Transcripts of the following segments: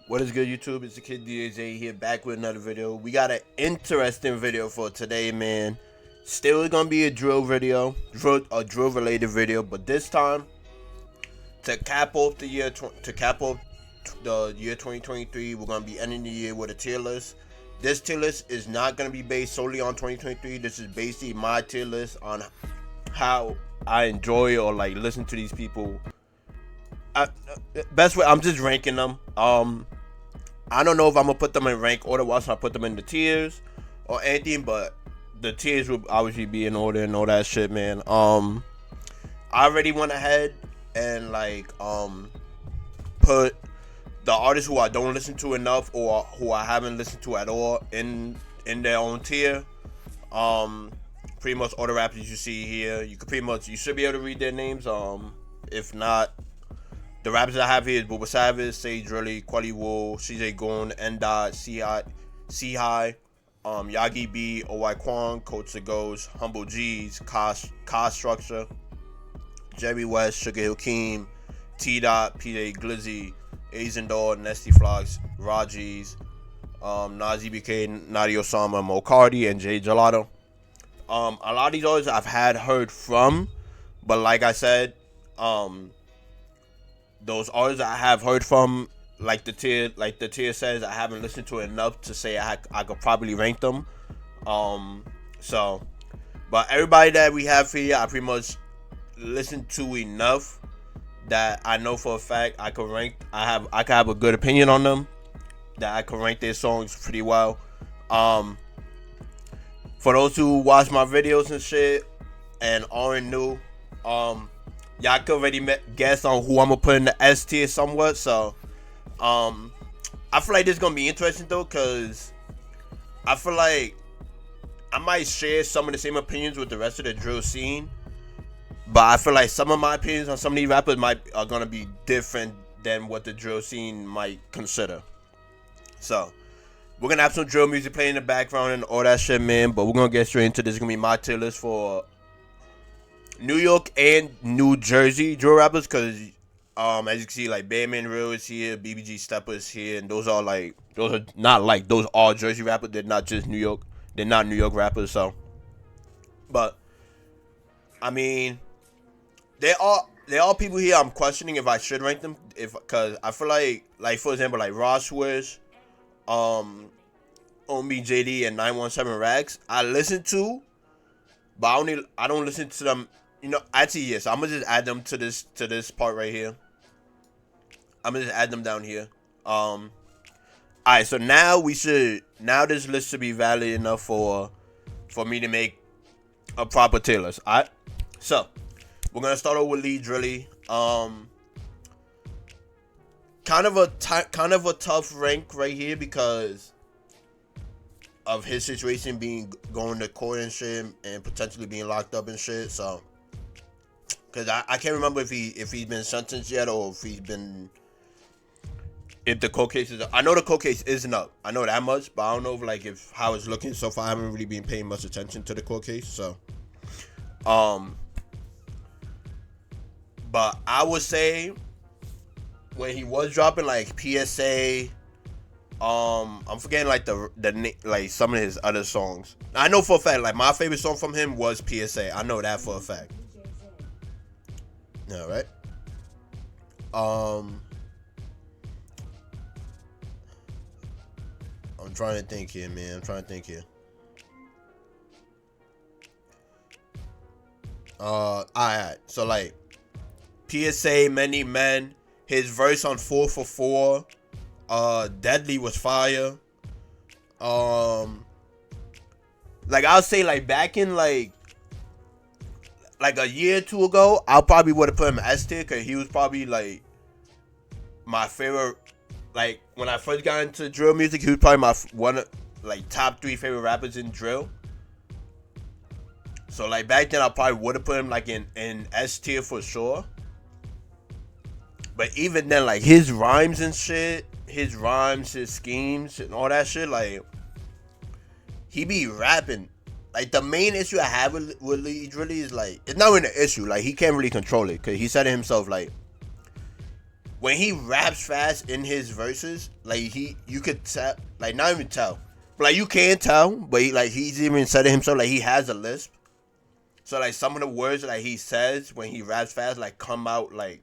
What is good, YouTube? It's the kid DjZay here, back with another video. We got an interesting video for today, man. Still gonna be a drill video, a drill related video, but this time to cap off the year, the year 2023, we're gonna be ending the year with a tier list. This tier list is not gonna be based solely on 2023. This is basically my tier list on how I enjoy or like listen to these people. Best way, I'm just ranking them. I don't know if I'm gonna put them in rank order once I put them in the tiers or anything, but the tiers will obviously be in order and all that shit, man. I already went ahead and put the artists who I don't listen to enough or who I haven't listened to at all in their own tier. Pretty much all the rappers you see here, you should be able to read their names. If not, the rappers I have here is Booba Savage, Sage Drilly, Quelly Wool, CJ Goon, N-Dot, C-High, Yagi B, O.Y. Kwon, Coach the Ghost, Humble G's, Cost Structure, Jerry West, Sugar Hill Keem, T-Dot, P.J. Glizzy, Asian Doll, Nesty Flocks, Raji's, Nazi BK, Nadia Osama, Mo Cardi, and Jay Gelato. A lot of these artists I've heard from, but like I said, those artists I have heard from, like the tier says, I haven't listened to it enough to say I could probably rank them. But everybody that we have here, I pretty much listened to enough that I know for a fact I could rank. I could have a good opinion on them. That I could rank their songs pretty well. For those who watch my videos and shit and aren't new, y'all could already guess on who I'm gonna put in the S tier somewhat. So, I feel like this is gonna be interesting though, cause I feel like I might share some of the same opinions with the rest of the drill scene, but I feel like some of my opinions on some of these rappers are gonna be different than what the drill scene might consider. So, we're gonna have some drill music playing in the background and all that shit, man. But we're gonna get straight into this. It's gonna be my tier list for New York and New Jersey drill rappers, because as you can see, like Bandman Real is here, BBG Stepper is here, and those are not those all Jersey rappers. They're not just New York. They're not New York rappers. So, but I mean, there are people here I'm questioning if I should rank them, because I feel like for example, like Ross Swish, Omi JD, and 917 Rags I listen to, but I don't listen to them. You know, actually, yes. I'm gonna just add them to this part right here. I'm gonna just add them down here. Alright, so now this list should be valid enough for me to make a proper tier list. Alright, so we're gonna start off with Lee Drilly. Kind of a tough rank right here because of his situation going to court and shit and potentially being locked up and shit. So, because I can't remember if he's been sentenced yet or if the court case is up. I know the court case isn't up. I know that much, but I don't know if how it's looking so far. I haven't really been paying much attention to the court case. So, but I would say when he was dropping like PSA. I'm forgetting like some of his other songs. I know for a fact, like my favorite song from him was PSA. I know that for a fact. All right. I'm trying to think here, man. Alright. So like PSA, Many Men, his verse on 4 for 4. Deadly was fire. Like I'll say, like back in like a year or two ago, I probably would have put him S tier, because he was probably like my favorite. Like when I first got into drill music, he was probably my top 3 favorite rappers in drill. So like back then, I probably would have put him like in S tier for sure. But even then, like his rhymes and shit, his schemes, and all that shit, like he be rapping. Like the main issue I have with Lee Drilly is like, it's not really an issue. Like he can't really control it, because he said it himself. Like when he raps fast in his verses, like you could tell, like not even tell, but like you can tell, but he's even said it himself, like he has a lisp. So like some of the words that he says when he raps fast, like come out like,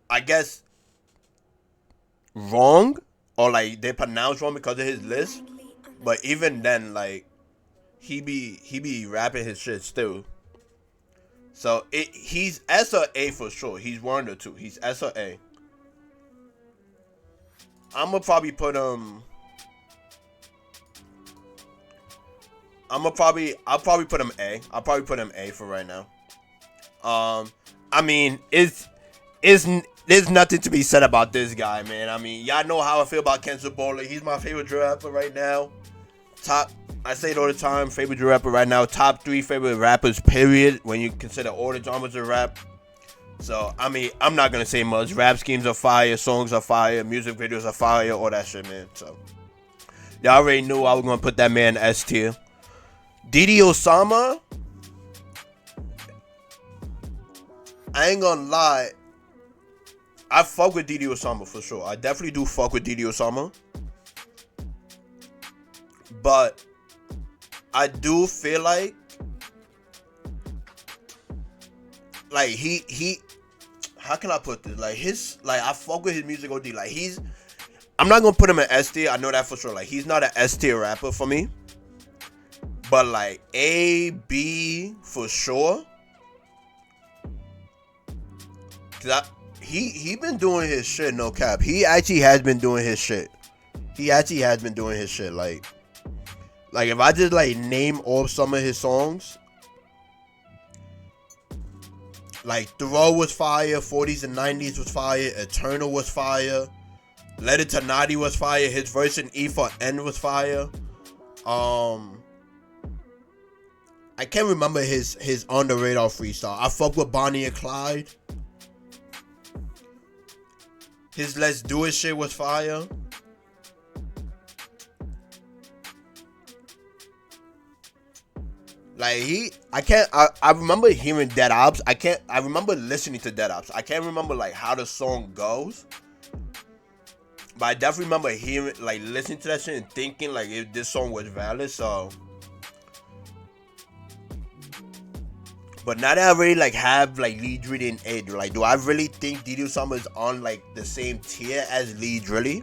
I guess, wrong, or like they pronounce wrong because of his lisp. But even then, like he be rapping his shit still. So he's S or A for sure. He's one or two. He's S or A. I'ma probably put I'll probably put him A. I'll probably put him A for right now. I mean, there's nothing to be said about this guy, man. I mean, y'all know how I feel about Kenzo Bowler. He's my favorite drill rapper right now. I say it all the time, favorite drill rapper right now. Top 3 favorite rappers, period, when you consider all the genres of rap. So, I mean, I'm not going to say much. Rap schemes are fire, songs are fire, music videos are fire, all that shit, man. So, y'all already knew I was going to put that man in S tier. Didi Osama, I ain't gonna lie, I fuck with Didi Osama for sure. I definitely do fuck with Didi Osama. But I do feel like he how can I put this? Like I fuck with his music OD. Like I'm not gonna put him in S tier. I know that for sure. Like he's not an S tier rapper for me. But like A, B for sure. Cause he been doing his shit, no cap. He actually has been doing his shit. Like if I just like name off some of his songs, like Throw was fire, 40s and 90s was fire, Eternal was fire, Letter to Naughty was fire, his verse in E for N was fire. I can't remember his on the radar freestyle. I fuck with Bonnie and Clyde. His Let's Do It shit was fire. Like I remember hearing Dead Ops. I remember listening to Dead Ops. I can't remember like how the song goes. But I definitely remember hearing, like listening to that shit and thinking like if this song was valid, so. But now that I really like have like Lee Drilly and A, like do I really think Didi Osama is on like the same tier as Lee Drilly?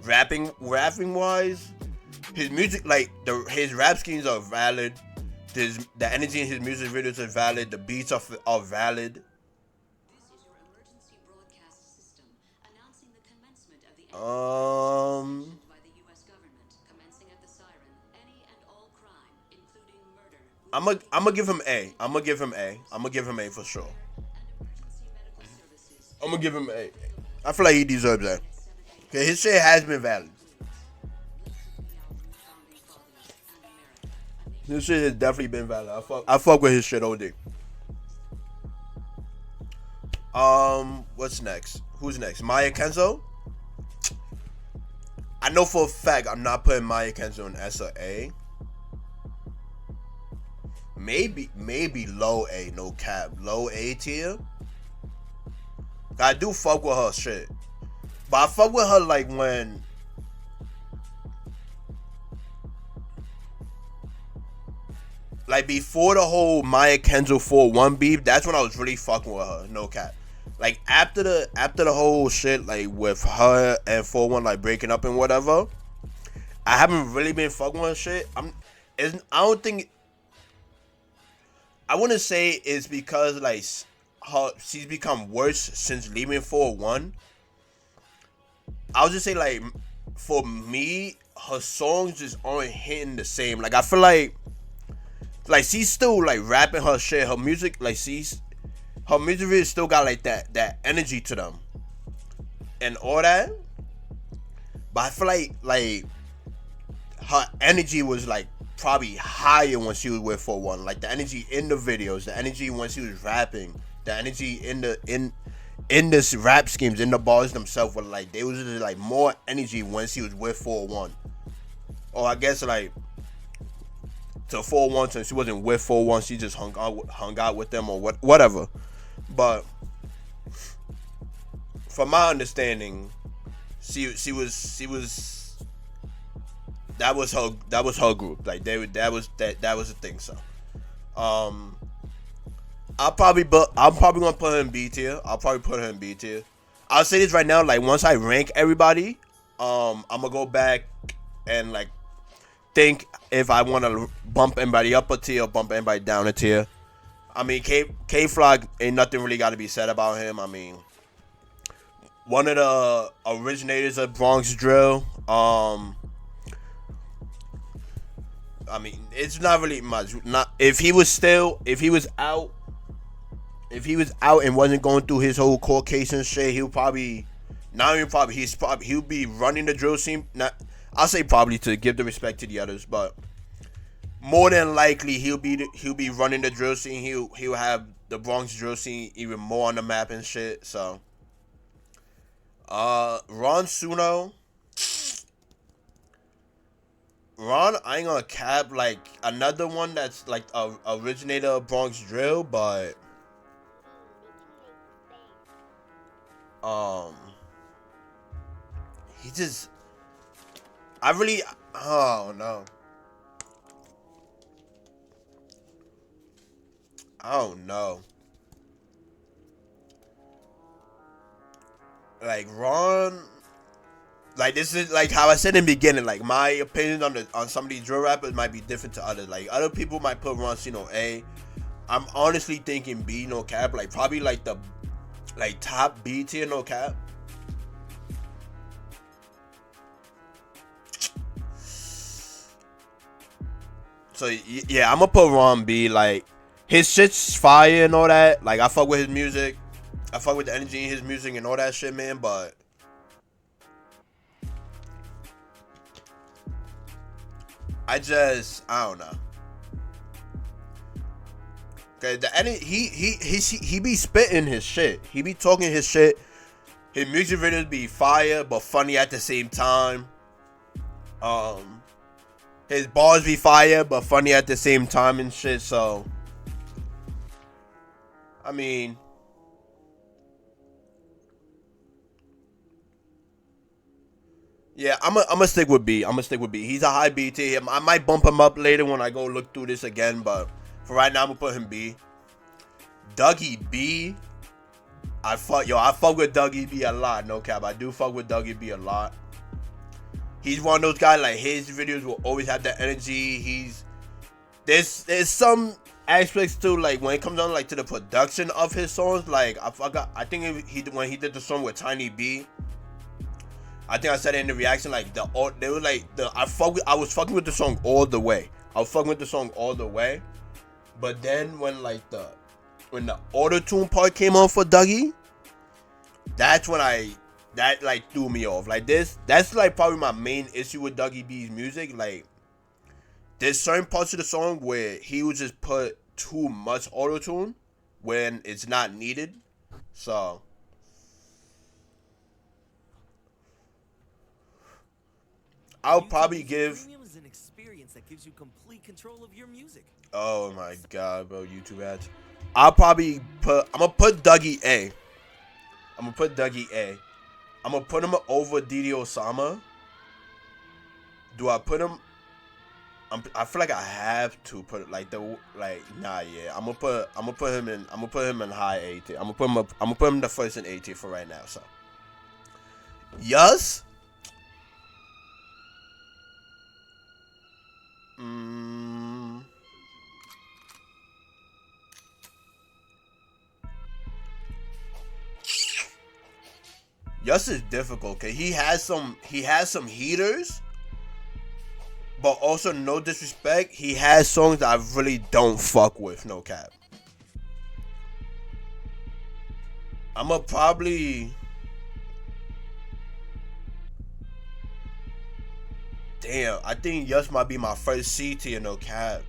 Rapping wise, his music, like his rap schemes are valid. The energy in his music videos are valid. The beats are valid. I'm gonna give him A. I'm gonna give him A for sure. I'm gonna give him A. I feel like he deserves that. Okay, his shit has been valid. This shit has definitely been valid. I fuck with his shit OD. What's next? Who's next? Maya Kenzo? I know for a fact I'm not putting Maya Kenzo in S or A. Maybe low A, no cap. Low A tier. I do fuck with her shit. But I fuck with her like when like before the whole Maya Kenzo 4-1 beef, that's when I was really fucking with her, no cap. Like after the whole shit like with her and 4-1 like breaking up and whatever, I haven't really been fucking with her shit. I wouldn't say it's because like she's become worse since leaving 4-1. I would just say like for me, her songs just aren't hitting the same. Like I feel like she's still like rapping her shit. Her music, like her music videos still got like that energy to them and all that. But I feel like her energy was like probably higher when she was with 4-1. Like the energy in the videos, the energy when she was rapping, the energy in this rap schemes, in the bars themselves were like they was just like more energy when she was with 4-1. Or I guess like to 4-1 since she wasn't with 4-1. She just hung out with them or whatever. But from my understanding, she was that was her group. Like that was the thing. So I'm probably gonna put her in B tier. I'll say this right now. Like once I rank everybody, I'm gonna go back and like think if I want to bump anybody up a tier or bump anybody down a tier. I mean, K-Flock ain't nothing really got to be said about him. I mean, one of the originators of Bronx drill. I mean, it's not really much. Not if he was out and wasn't going through his whole court case and shit, he'll be running the drill scene. Not, I'll say probably to give the respect to the others, but more than likely he'll be running the drill scene. He'll have the Bronx drill scene even more on the map and shit. So, Ron Suno. Ron, I ain't gonna cap, like another one that's like a originator of Bronx drill, but he just, oh no, I don't know. Like Ron, like this is like how I said in the beginning. Like my opinion on some of these drill rappers might be different to others. Like other people might put Ron Suno A. I'm honestly thinking B, no cap. Like probably like the top B tier, no cap. So yeah, I'm gonna put Ron B. Like his shit's fire and all that. Like I fuck with his music. I fuck with the energy in his music and all that shit, man. But I don't know. Okay, he be spitting his shit. He be talking his shit. His music videos be fire but funny at the same time. His bars be fire but funny at the same time and shit. So, I mean, yeah, I'm gonna stick with B. He's a high B tier. I might bump him up later when I go look through this again, but for right now, I'm gonna put him B. Dougie B. I fuck with Dougie B a lot. No cap, I do fuck with Dougie B a lot. He's one of those guys, like his videos will always have that energy. There's some aspects too, like when it comes down like to the production of his songs. Like I think when he did the song with Tiny B, I think I said it in the reaction, like they were like I was fucking with the song all the way. But then when the auto-tune part came on for Dougie, that's when that like threw me off. Like that's like probably my main issue with Dougie B's music. Like there's certain parts of the song where he would just put too much auto-tune when it's not needed. So I'll probably give. An experience that gives you complete control of your music. Oh my god, bro! YouTube ads. I'm gonna put Dougie A. I'm gonna put him over Didi Osama. Do I put him? I feel like I have to put it like nah, yeah. I'm gonna put him in high A tier. I'm gonna put him the first in A tier for right now. So yes. Yes is difficult because he has some heaters, but also no disrespect, he has songs that I really don't fuck with, no cap. I'ma probably I think Yus might be my first C tier, no cap.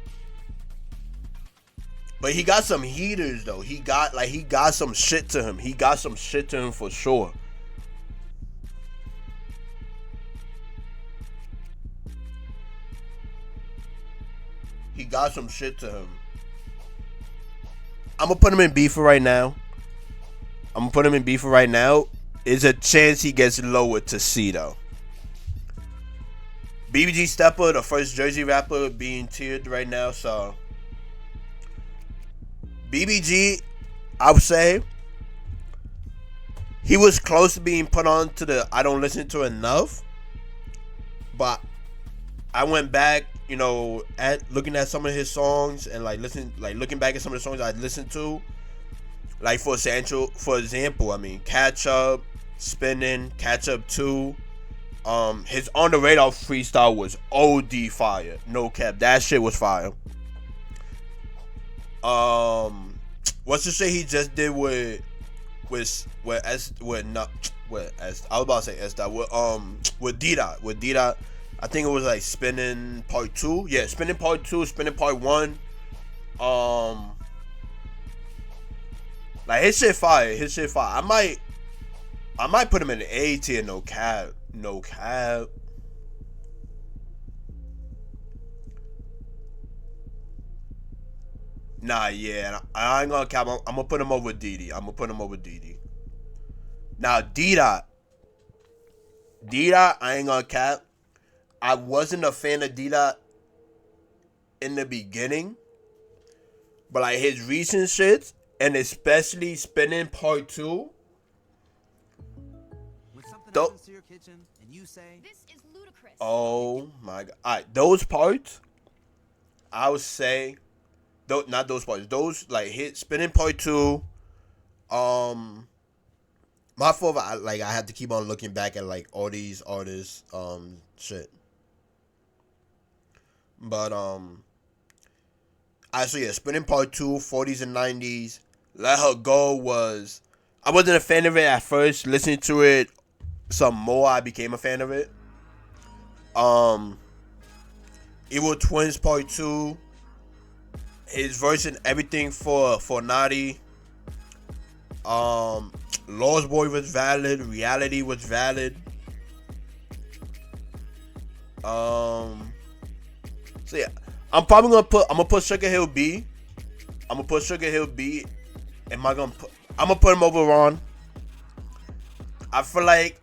But he got some heaters though. He got some shit to him. He got some shit to him for sure. He got some shit to him. I'm gonna put him in B for right now. There's a chance he gets lowered to C though. BBG Stepper, the first Jersey rapper, being tiered right now. So BBG, I would say he was close to being put on to the I don't listen to enough. But I went back, at looking at some of his songs and looking back at some of the songs I listened to. Like for example, I mean, Catch Up, Spinning, Catch Up 2. His On the Radar freestyle was OD fire. No cap, that shit was fire. What's the shit he just did with D-Dot. I think it was like Spinning Part 2. Yeah, Spinning Part 2, Spinning Part 1. Like his shit fire. I might put him in the A tier, no cap. Nah, yeah, I ain't gonna cap. I'm gonna put him over Didi. Now, D-Dot, I ain't gonna cap. I wasn't a fan of D-Dot in the beginning, but like his recent shits, and especially Spinning Part 2. When something happens to your kitchen and you say, "This is ludicrous." Oh my god! Alright, those parts, I would say, not those parts. Those like hit Spinning Part 2. My fault. I had to keep on looking back at like all these artists, shit. But actually, yeah, Spinning Part 2, 40s and 90s. Let Her Go was, I wasn't a fan of it at first. Listening to it some more, I became a fan of it. Evil Twins Part 2. His verse and everything for Naughty. Lost Boy was valid. Reality was valid. So yeah, I'm gonna put Sugar Hill B. I'm gonna put him over Ron. I feel like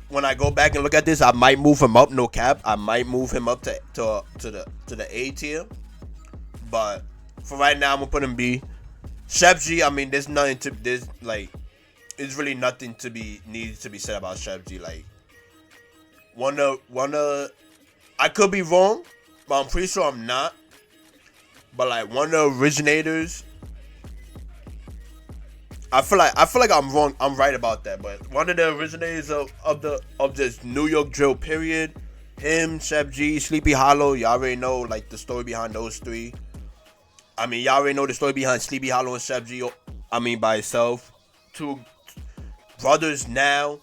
when I go back and look at this, I might move him up. No cap, I might move him up to the A tier. But for right now, I'm gonna put him B. Shep G, I mean, there's really nothing to be said about Shep G. Like, I could be wrong, but I'm pretty sure I'm not. But like one of the originators, I feel like I'm wrong. I'm right about that. But one of the originators of this New York drill period, him, Shep G, Sleepy Hollow. Y'all already know like the story behind those three. I mean, y'all already know the story behind Sleepy Hollow and Shep G. I mean, by itself, two brothers now.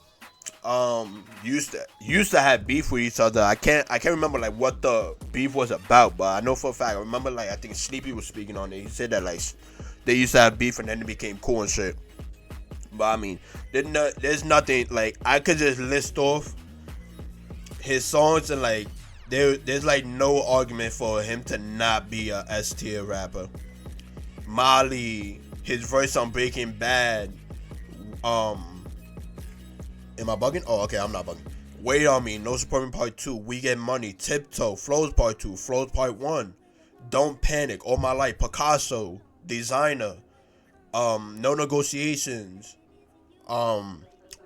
Used to have beef with each other. I can't remember like what the beef was about, but I know for a fact. I remember like I think Sleepy was speaking on it. He said that like they used to have beef and then it became cool and shit. But I mean, there's nothing like I could just list off his songs and like there's like no argument for him to not be a S tier rapper. Molly, his verse on Breaking Bad. Am I bugging? Oh, okay, I'm not bugging. Wait on Me, No Supporting Part 2, We Get Money, Tiptoe, Flows Part 2, Flows Part 1, Don't Panic, All My Life, Picasso, Designer, No Negotiations, all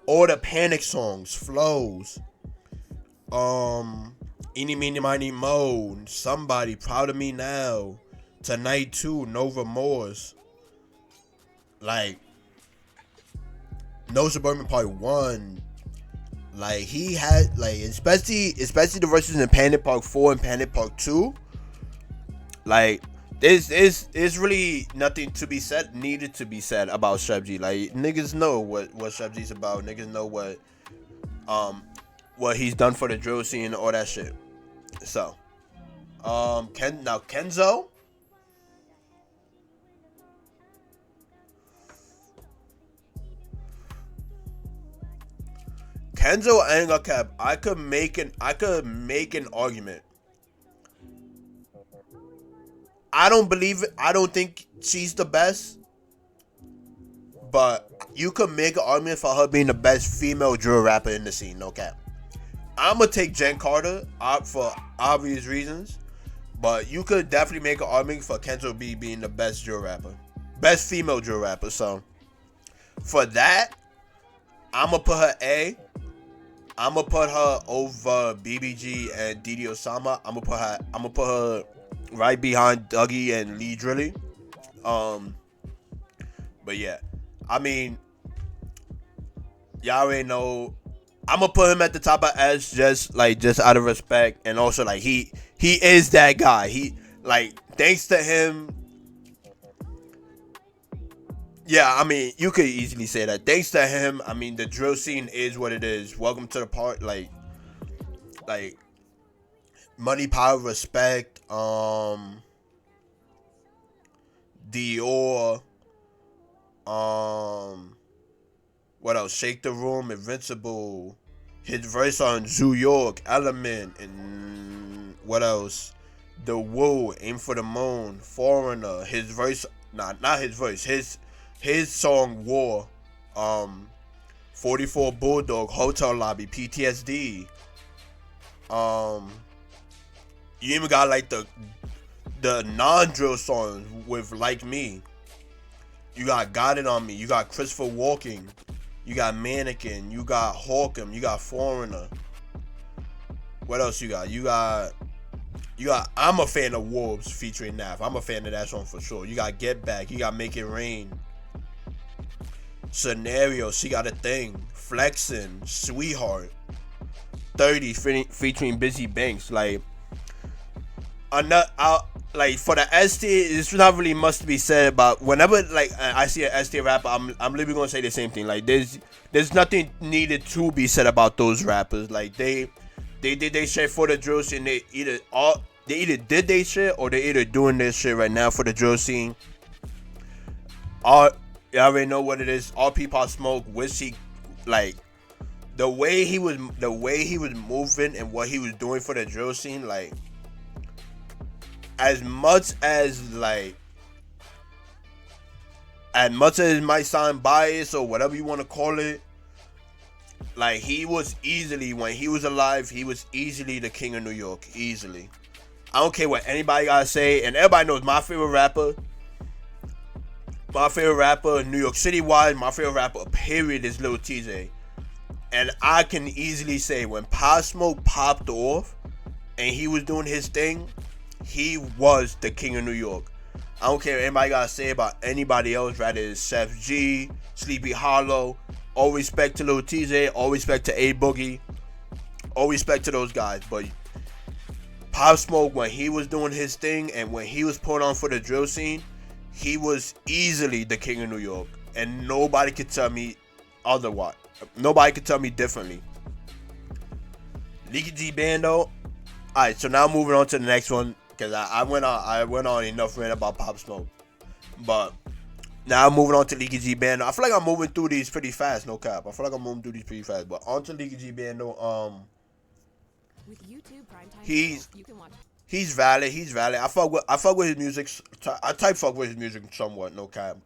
the Panic songs, Flows, Eeny Meeny Miny Mo, Somebody, Proud of Me Now, Tonight 2, No Remorse, like, No Suburban Part 1, like he had like especially the verses in Panic Part 4 and Panic Part 2. Like there's really nothing needed to be said about Shep G. Like niggas know what Shep G's about. Niggas know what he's done for the drill scene and all that shit. So Kenzo. Kenzo, I ain't gonna cap. I could make an argument I don't believe it. I don't think she's the best, but you could make an argument for her being the best female drill rapper in the scene. No cap. I'm gonna take Jen Carter out for obvious reasons, but you could definitely make an argument for Kendra B being the best drill rapper, best female drill rapper. So for that, I'm gonna put her A. I'm gonna put her over BBG and Didi Osama. I'm gonna put her right behind Dougie and Lee Drilly. But yeah, I mean, y'all already know. I'm gonna put him at the top of S just out of respect, and also like he is that guy. He like thanks to him. Yeah, I mean, you could easily say that. Thanks to him, I mean, the drill scene is what it is. Welcome to the part, like money, power, respect. Dior. What else? Shake the Room, Invincible. His verse on New York, Element, and what else? The Woo, Aim for the Moon, Foreigner. His verse, not his verse. His song War, 44 Bulldog, Hotel Lobby, PTSD. You even got like the non-drill songs with Like Me. You got It On Me. You got Christopher Walking. You got Mannequin. You got Hawkham. You got Foreigner. What else you got? You got. I'm a fan of Wolves featuring Nav. I'm a fan of that song for sure. You got Get Back. You got Make It Rain. Scenario. She Got a Thing. Flexin'. Sweetheart. 30 featuring Busy Banks. Like for the S tier, it's not really much to be said about. Whenever like I see an S tier rapper, I'm literally gonna say the same thing. Like there's nothing needed to be said about those rappers. Like they did their shit for the drill scene. They either did their shit or they either doing their shit right now for the drill scene. Y'all already know what it is. RP Pop Smoke, Wizzy, like the way he was moving and what he was doing for the drill scene, like. As much as it might sound biased or whatever you want to call it, like he was easily, when he was alive, he was easily the king of New York. Easily. I don't care what anybody gotta say, and everybody knows my favorite rapper, New York City wise, my favorite rapper, period, is Lil DjZay. And I can easily say when Pop Smoke popped off and he was doing his thing, he was the king of New York. I don't care what anybody gotta say about anybody else, rather it's Chef G, Sleepy Hollow. All respect to Lil DjZay, all respect to A Boogie, all respect to those guys. But Pop Smoke, when he was doing his thing and when he was put on for the drill scene, he was easily the king of New York. And nobody could tell me otherwise. Nobody could tell me differently. Leaky G Bando. Alright, so now moving on to the next one. Because I went on enough rant about Pop Smoke. But now I'm moving on to Leaky G Bando. I feel like I'm moving through these pretty fast, no cap. I feel like I'm moving through these pretty fast. But on to Leaky G Bando. With YouTube Primetime He's you can watch. He's valid. I fuck with his music. I type fuck with his music somewhat, no cap.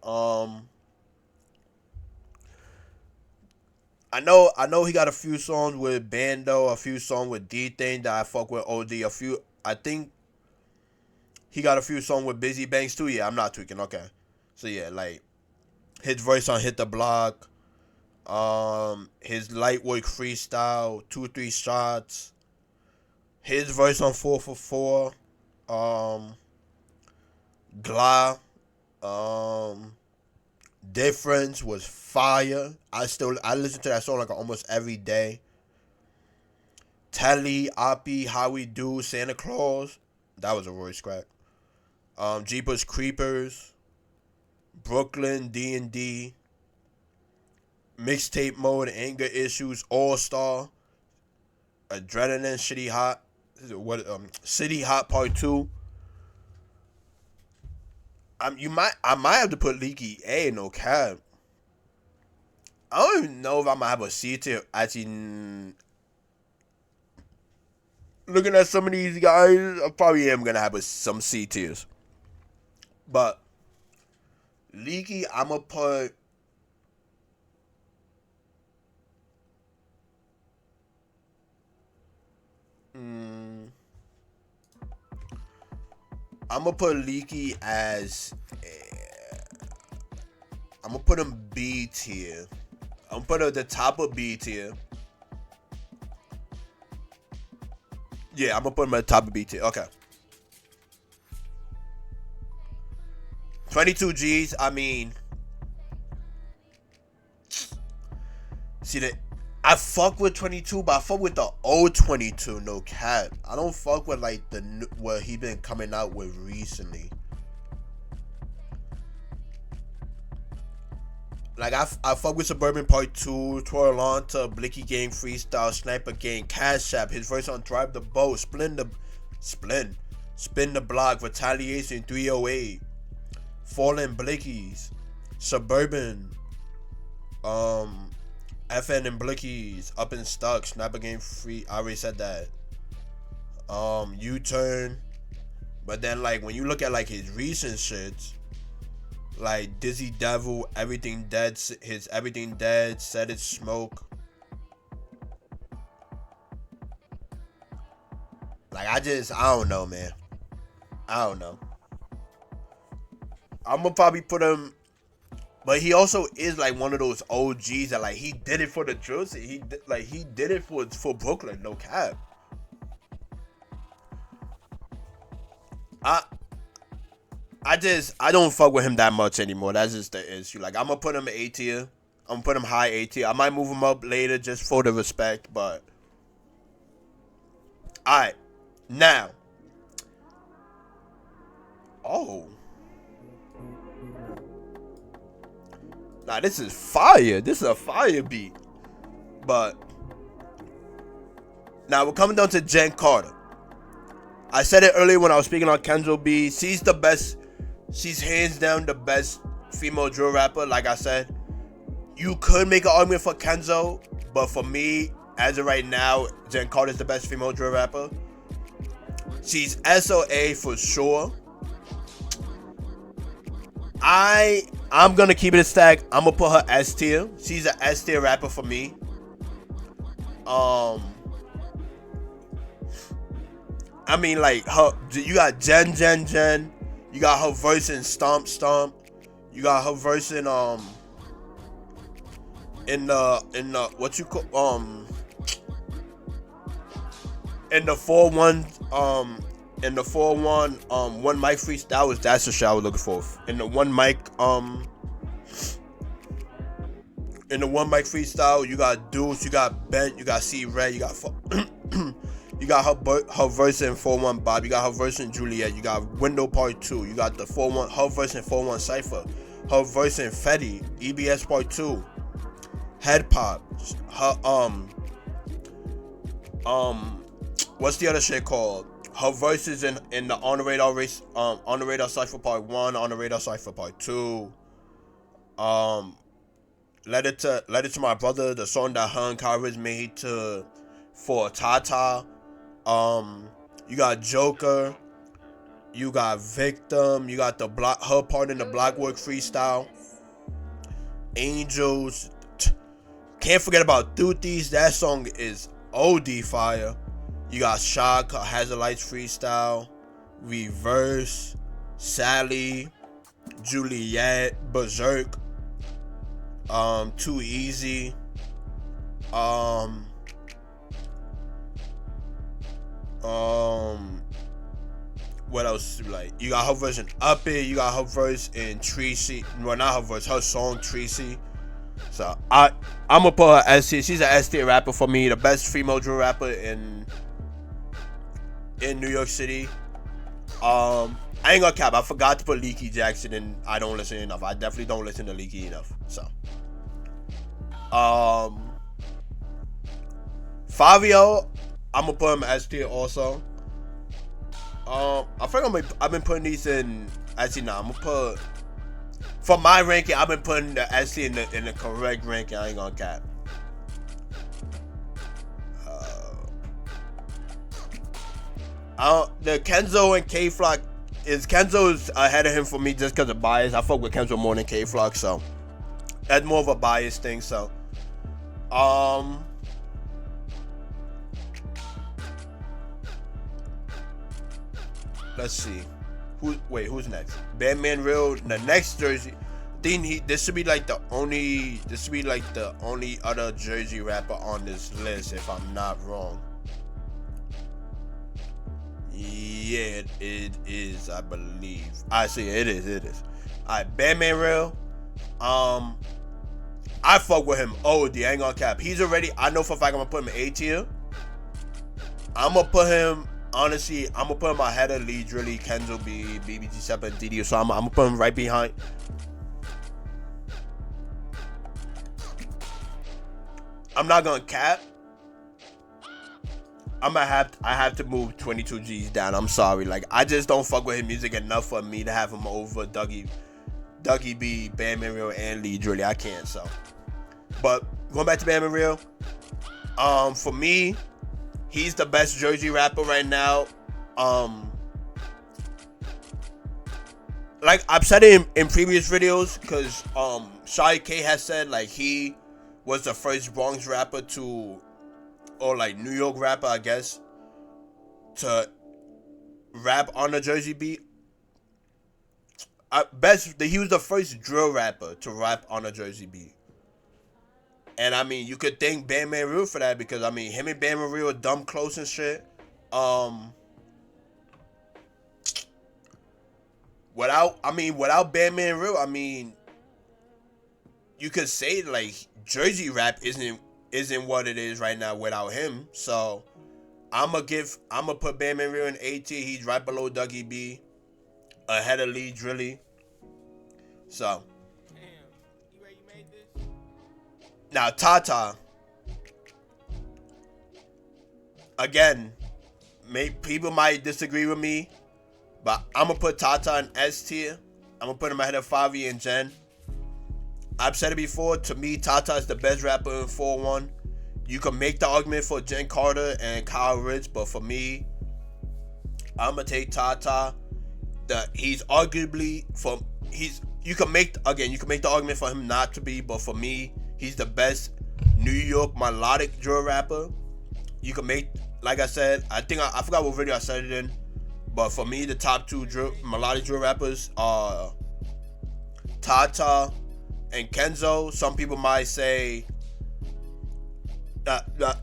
I know he got a few songs with Bando, a few songs with D Thing that I fuck with OD. I think he got a few songs with Busy Banks too. Yeah, I'm not tweaking. Okay, so yeah, like his voice on Hit the Block, his lightweight freestyle, 2-3 shots, his voice on 4 for 4, Gla, Difference was fire. I listen to that song like almost every day. Telly, Oppie, How We Do, Santa Claus. That was a Royce crack. Jeepers Creepers, Brooklyn, D&D, Mixtape Mode, Anger Issues, All Star, Adrenaline, City Hot Part 2. I might have to put Leaky A, no cap. I don't even know if I'm gonna have a C tier. Actually, looking at some of these guys, I probably am gonna have some C tiers. But Leaky, I'ma put. I'ma put Leaky as. I'ma put him B tier. I'm gonna put him at the top of B tier. Yeah, I'm gonna put him at the top of B tier. Okay. 22 G's. I mean, see that I fuck with 22, but I fuck with the old 22. No cap. I don't fuck with like the what he been coming out with recently. Like I fuck with Suburban Part 2, Twirl On to Blicky Gang Freestyle, Sniper Gang, Cash App, his verse on Drive the Boat, Spin the Block, Retaliation 308, Fallen Blickies, Suburban, FN and Blickies, Up and Stuck, Sniper Gang Free, I already said that. U-Turn. But then like when you look at like his recent shits, like Dizzy Devil, Everything Dead, his Everything Dead, Set It Smoke. Like I don't know, man. I don't know. I'm gonna probably put him, but he also is like one of those OGs that like he did it for the drill scene. He did it for Brooklyn, no cap. I don't fuck with him that much anymore. That's just the issue. Like I'm gonna put him A tier. I'm gonna put him high A tier. I might move him up later just for the respect, but alright. Now. Oh. Nah, this is fire. This is a fire beat. But now we're coming down to Jen Carter. I said it earlier when I was speaking on Kenzo B. She's the best. She's hands down the best female drill rapper. Like I said, you could make an argument for Kenzo, but for me, as of right now, Jen Carter is the best female drill rapper. She's SOA for sure. I'm gonna keep it a stack. I'm gonna put her S tier. She's an S tier rapper for me. I mean, like her. You got Jen. You got her verse in Stomp. You got her verse in in the what you call in the 4-1 in the 4-1 one mic freestyle. That's the shit I was looking for. In the one mic freestyle, you got Deuce, you got Bent, you got C Red, you got you got her verse in 4-1 Bob, you got her verse in Juliet, you got Window Part 2, you got the 4-1 her verse in 4-1 Cypher, her verse in Fetty, EBS Part 2, Head Pop, her what's the other shit called? Her verses in the On the Radar race, On the Radar Cypher Part 1, On the Radar Cypher Part 2, Let it to My Brother, the song that her and Kyrus made for Tata. You got Joker, you got Victim, you got her part in the Blockwork freestyle. Angels, can't forget about Dooties. That song is OD fire. You got Shock, Hazard Lights freestyle, Reverse, Sally, Juliet, Berserk, Too Easy, what else? Like you got her verse in Up It, you got her verse in Tracy. Well, not her verse, her song Tracy. So I'm gonna put her S tier. She's an S tier rapper for me, the best female drill rapper in New York City. I ain't gonna cap. I forgot to put Leaky Jackson in. I don't listen enough. I definitely don't listen to Leaky enough. So, Fabio, I'm gonna put him S tier also. I think I've been putting these in. Actually, nah. I'm gonna put for my ranking. I've been putting the S tier in the correct ranking. I ain't gonna cap. The Kenzo and K Flock is Kenzo's ahead of him for me just because of bias. I fuck with Kenzo more than K-Flock, so that's more of a bias thing. So, let's see. Who's next? Batman Real, the next jersey. This should be like the only other Jersey rapper on this list, if I'm not wrong. Yeah, it is, I believe. I see it is. Alright, Batman Real. I fuck with him. I ain't gonna cap. He's already, I know for a fact I'm gonna put him in A tier. I'm gonna put him ahead of Lee Drilly, Kenzo B, BBG7, DD. So I'm gonna put him right behind. I'm not gonna cap. I have to move 22 G's down. I'm sorry. Like, I just don't fuck with his music enough for me to have him over Dougie B, Batman Real, and Lee Drilly. I can't. So, but going back to Batman Real, for me, he's the best Jersey rapper right now. Like I've said it in previous videos, because Shawty K has said like he was the first Bronx rapper or like New York rapper, I guess, to rap on a Jersey beat. He was the first drill rapper to rap on a Jersey beat. And I mean, you could thank Batman Real for that, because I mean, him and Batman Real are dumb close and shit. Without Batman Real, I mean, you could say like Jersey rap isn't what it is right now without him. So I'ma put Batman Real in A tier. He's right below Dougie B, ahead of Lee Drilly. So now Tata, again, people might disagree with me, but I'm gonna put Tata in S tier. I'm gonna put him ahead of Favi and Jen. I've said it before, to me, Tata is the best rapper in 4-1. You can make the argument for Jen Carter and Kyle Ritz, but for me, I'm gonna take Tata. You can make the argument for him not to be, but for me, he's the best New York melodic drill rapper. You can make, like I said, I forgot what video I said it in, but for me, the top two melodic drill rappers are Tata and Kenzo. Some people might say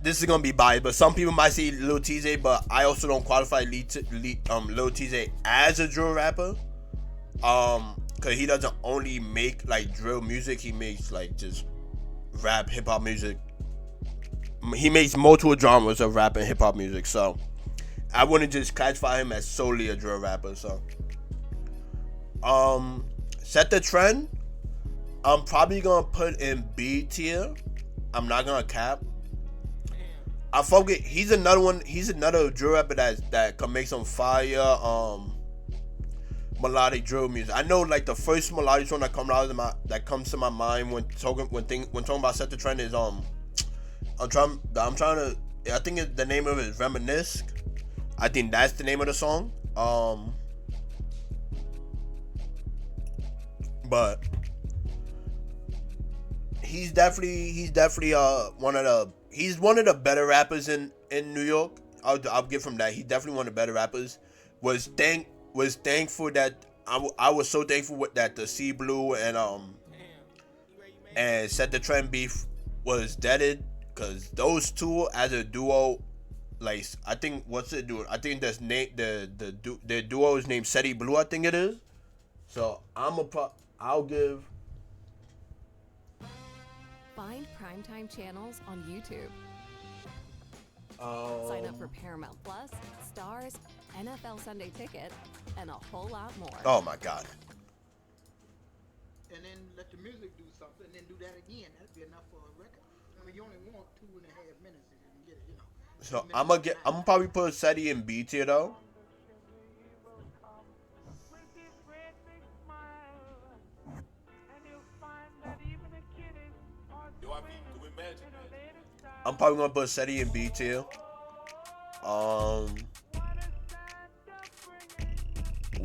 this is gonna be biased, but some people might say Lil DjZay, but I also don't qualify Lil DjZay as a drill rapper, cause he doesn't only make like drill music. He makes like just rap, hip hop music. He makes multiple genres of rap and hip hop music, so I wouldn't just classify him as solely a drill rapper. So, Set the Trend, I'm probably gonna put in B tier. I'm not gonna cap. I forget. He's another drill rapper that can make some fire melodic drill music. I know like the first melodic song that comes to my mind when talking about Set the Trend is I think the name of it is Reminisce. I think that's the name of the song. But he's definitely one of the better rappers in New York. I'll give him that. He's definitely one of the better rappers. Was thankful that I was so thankful that the C Blue and Set the Trend beef was deaded, because those two as a duo, like I think I think their duo is named Seti Blue, I think it is. So I'll give. Find primetime channels on YouTube. Sign up for Paramount Plus, Stars, NFL Sunday Ticket, and a whole lot more. Oh my God. And then let the music do something, and then do that again. That'd be enough for a record. I mean, you only want 2.5 minutes if you can get it, you know. So I'm gonna probably put Seti in B tier though. I'm probably gonna put Seti in B tier.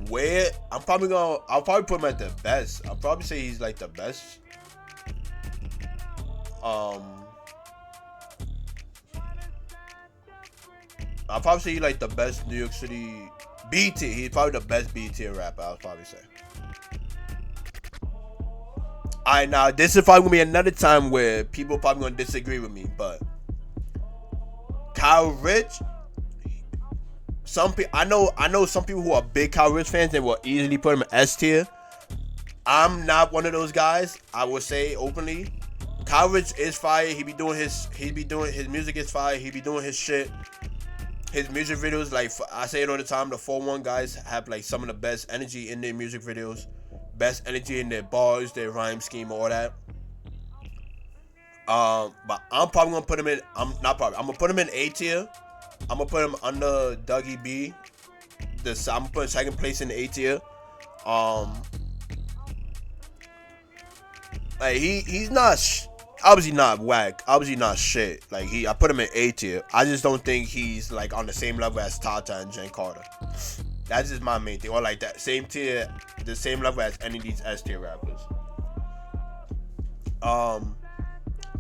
where I'll probably put him at the best. I'll probably say he's like the best. I'll probably say he's like the best New York City BT. He's probably the best BT rapper. I'll probably say. Alright, now this is probably gonna be another time where people probably gonna disagree with me, but Kyle Rich. Some people, I know some people who are big Kyle Rich fans and will easily put him in S tier. I'm not one of those guys. I will say openly, Kyle Rich is fire. He be doing his music is fire. He be doing his shit. His music videos, like I say it all the time, the 4-1 guys have like some of the best energy in their music videos, best energy in their bars, their rhyme scheme, all that. But I'm probably gonna put him in. I'm gonna put him in A tier. I'm gonna put him under Dougie B. I'm gonna put second place in the A tier. Like he's not obviously not whack. Obviously not shit. Like I put him in A tier. I just don't think he's like on the same level as Tata and Jen Carter. That's just my main thing. Or like that same tier, the same level as any of these S tier rappers.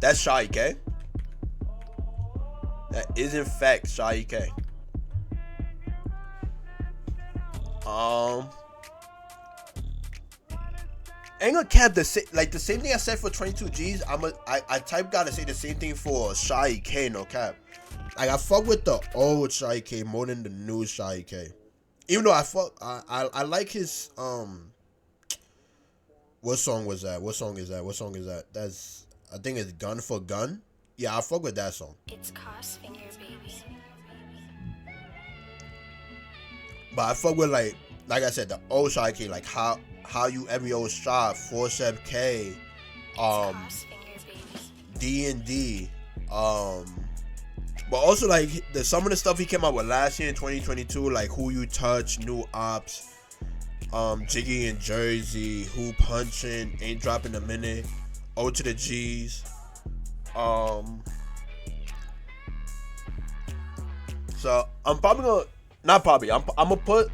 That's Shy K. That is in fact Shy K. Ain't gonna cap the same thing I said for 22 G's. I gotta say the same thing for Shy K. No cap. Like I fuck with the old Shy K more than the new Shy K. Even though I like his What song was that? What song is that? That's I think it's Gun for Gun. Yeah, I fuck with that song. It's Crossfinger, baby. But I fuck with like I said, the old Shy K, like how you every old shot, 4-7 K, D&D, but also like some of the stuff he came out with last year in 2022, like Who You Touch, New Ops, Jiggy and Jersey, Who Punchin', Ain't Dropping a Minute, O to the G's. So I'm probably gonna put,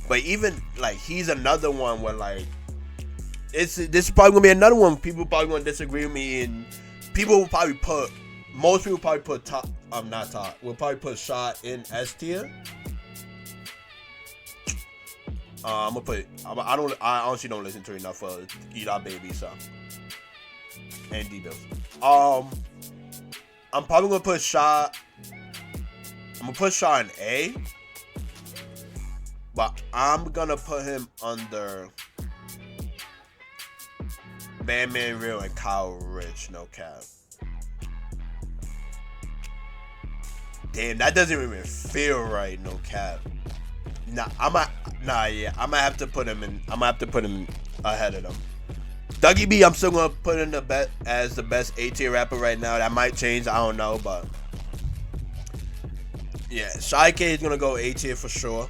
but even like he's another one where like this is probably gonna be another one people probably gonna disagree with me, and most people probably put top. Not top. We'll probably put Shot in S tier. I'm gonna put. I honestly don't listen to enough for Eat Our Baby, so and D-Bills. I'm probably gonna put Shot. I'm gonna put Shot in A, but I'm gonna put him under Bandman Real and Kyle Rich. No cap. Damn, that doesn't even feel right. No cap. I might have to put him in. I'm gonna have to put him ahead of them. Dougie B, I'm still gonna put in the best A tier rapper right now. That might change. I don't know, but yeah, Shy K is gonna go A tier for sure.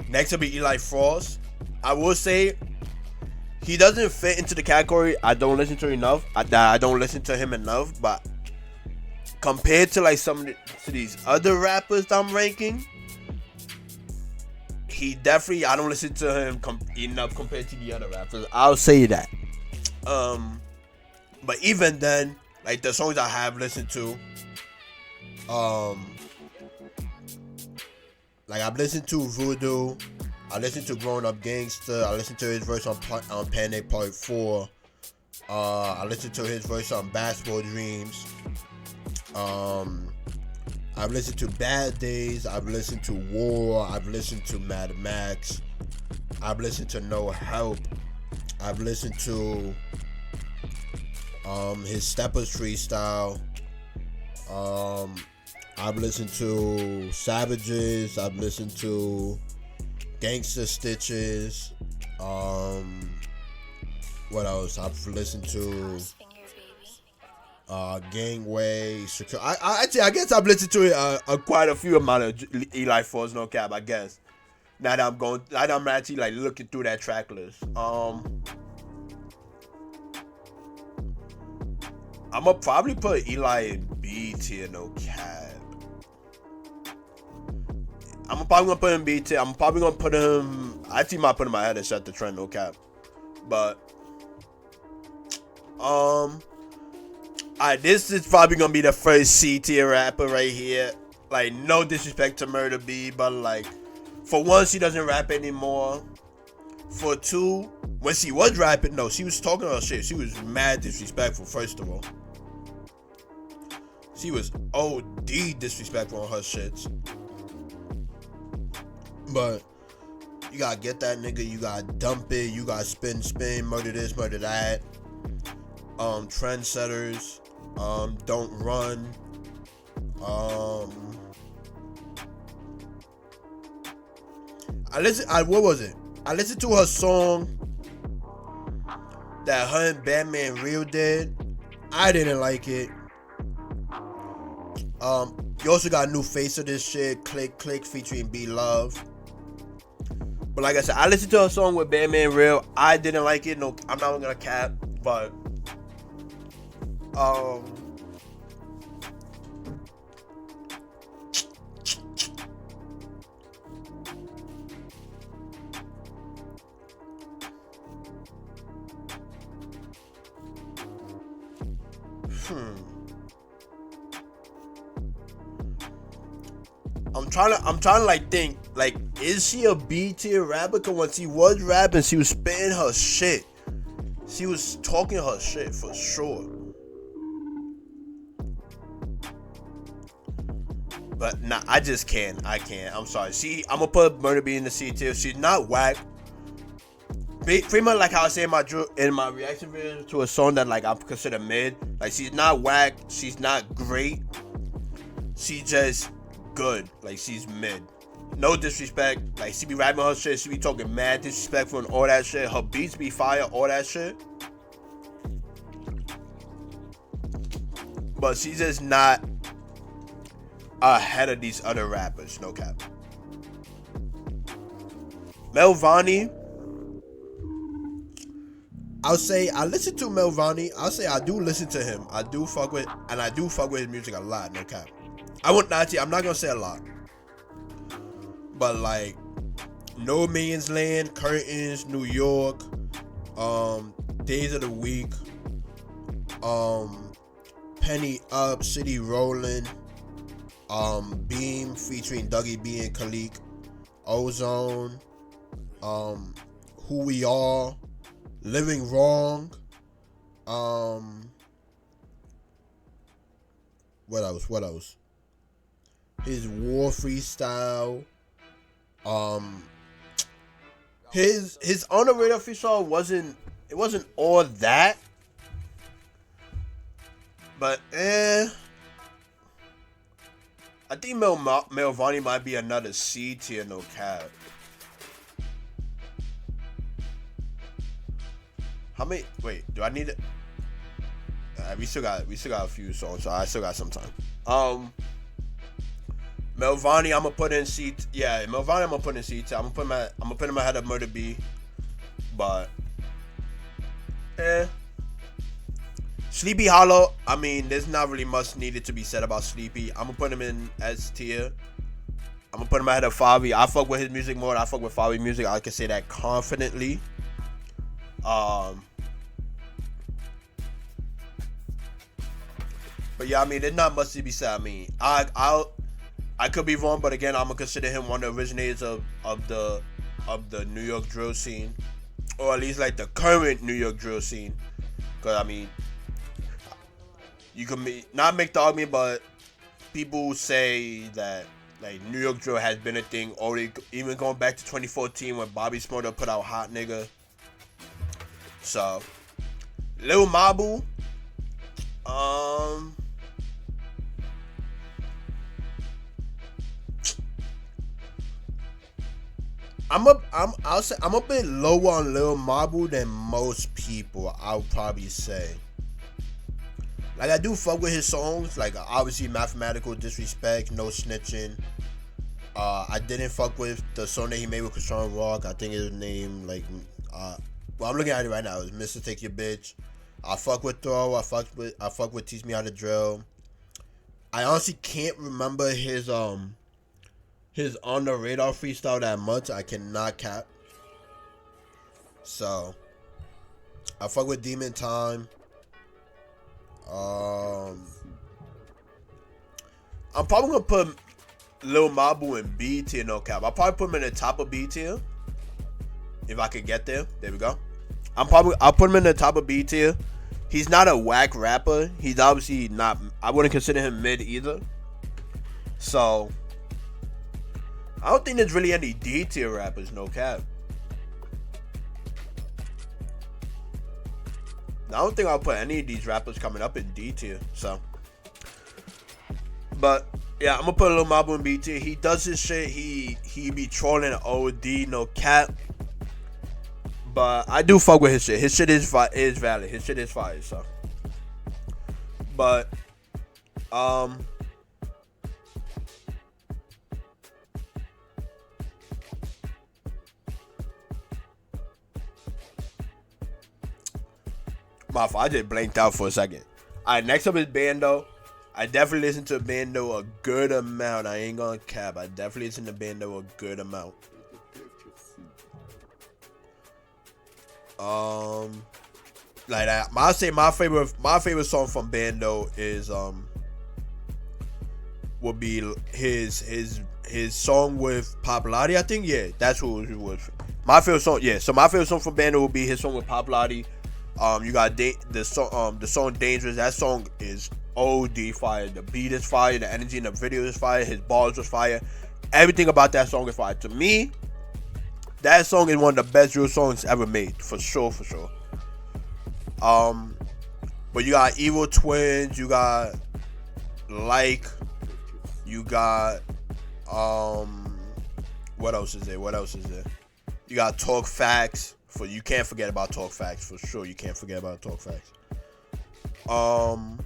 Next will be Eli Frost. I will say he doesn't fit into the category. I don't listen to enough. I don't listen to him enough. But compared to like some of these other rappers that I'm ranking, he definitely, I don't listen to him enough compared to the other rappers. I'll say that. But even then, like the songs I have listened to, like I've listened to Voodoo, I listened to Grown Up Gangster, I listened to his verse on Panic Part 4, I listened to his verse on Basketball Dreams, I've listened to Bad Days, I've listened to War, I've listened to Mad Max, I've listened to No Help, I've listened to his Steppers freestyle, I've listened to Savages, I've listened to Gangsta Stitches, what else? I've listened to Gangway, Secure. I guess I've listened to quite a few amount of Eli Frost, no cap. I guess now that I'm actually like looking through that track list. I'm gonna probably put Eli in B tier, no cap. I'm probably gonna put him B tier. I'm probably gonna put him. I actually might put him ahead and set the trend, no cap. But alright, this is probably gonna be the first C tier rapper right here. Like, no disrespect to Murder B, but like, for one, she doesn't rap anymore. For two, when she was rapping, no, she was talking her shit. She was mad disrespectful. First of all, she was OD disrespectful on her shits. But you gotta get that nigga, you gotta dump it, you gotta spin, murder this, murder that. Trendsetters, don't run. What was it? I listened to her song that her and Batman Real did. I didn't like it. You also got a new face of this shit, Click Click featuring B Love. But like I said, I listened to her song with Batman Real. I didn't like it. No, I'm not gonna cap, but I'm trying to like think, like, is she a B tier rapper? Cause when she was rapping, she was spitting her shit. She was talking her shit for sure. But nah, I just can't. I can't. I'm sorry. I'm gonna put Murder B in the C tier. She's not whack. Pretty much like how I say in my reaction video to a song that like I consider mid. Like, she's not whack. She's not great. She just good. Like, she's mid. No disrespect. Like, she be rapping her shit. She be talking mad disrespectful and all that shit. Her beats be fire. All that shit. But she's just not ahead of these other rappers. No cap. Melvani. I'll say I listen to Melvani. I'll say I do listen to him. I do fuck with his music a lot. No cap. I'm not gonna say a lot. But like, No Man's Land, Curtains, New York, Days of the Week, Penny Up, City Rollin', Beam featuring Dougie B and Khalik, Ozone, Who We Are, Living Wrong, what else? His War Freestyle, his On the Radar freestyle wasn't all that, but I think Melvani might be another C tier, no cap. How many? Wait, do I need it? We still got a few songs, so I still got some time. Melvani, I'm gonna put in C. Yeah, Melvani, I'm gonna put in C. I'm gonna put him ahead of Murder B. But Sleepy Hollow. I mean, there's not really much needed to be said about Sleepy. I'm gonna put him in S tier. I'm gonna put him ahead of Favi. I fuck with his music more than I fuck with Favi music. I can say that confidently. But yeah, I mean, there's not much to be said. I mean, I could be wrong, but again, I'm gonna consider him one of the originators of the New York drill scene, or at least like the current New York drill scene. Cause I mean, you can not make the argument, but people say that like New York drill has been a thing already, even going back to 2014 when Bobby Smurda put out Hot Nigga. So, Lil Mabu, I'll say I'm a bit lower on Lil Mabu than most people. I'll probably say. Like, I do fuck with his songs, like obviously Mathematical Disrespect, No Snitching. I didn't fuck with the song that he made with Krishan Rock. I think his name well, I'm looking at it right now. It's Mr. Take Your Bitch. I fuck with Throw. I fuck with Teach Me How to Drill. I honestly can't remember his his on the radar freestyle that much. I cannot cap. So I fuck with Demon Time. I'm probably gonna put Lil Mabu in B tier, no cap. I'll probably put him in the top of B tier. If I could get there. There we go. I'll put him in the top of B tier. He's not a whack rapper. He's obviously not, I wouldn't consider him mid either. So I don't think there's really any D tier rappers, no cap. I don't think I'll put any of these rappers coming up in D tier. So, but yeah, I'm gonna put Lil Mabu in B tier. He does his shit. He be trolling OD, no cap. But I do fuck with his shit. His shit is valid. His shit is fire. So, but my fault, I just blanked out for a second. Alright, next up is Bando. I definitely listen to Bando a good amount. I ain't gonna cap. I definitely listen to Bando a good amount. Like that. I'll say my favorite song from Bando is would be his song with Popularity. I think, yeah, that's who it was. My favorite song, yeah. So my favorite song from Bando would be his song with Popularity. You got the song Dangerous. That song is OD fire. The beat is fire. The energy in the video is fire. His bars was fire. Everything about that song is fire. To me, that song is one of the best drill songs ever made, for sure. But you got Evil Twins. You got you got what else is there? You got Talk Facts. You can't forget about Talk Facts, for sure. You can't forget about Talk Facts. I'm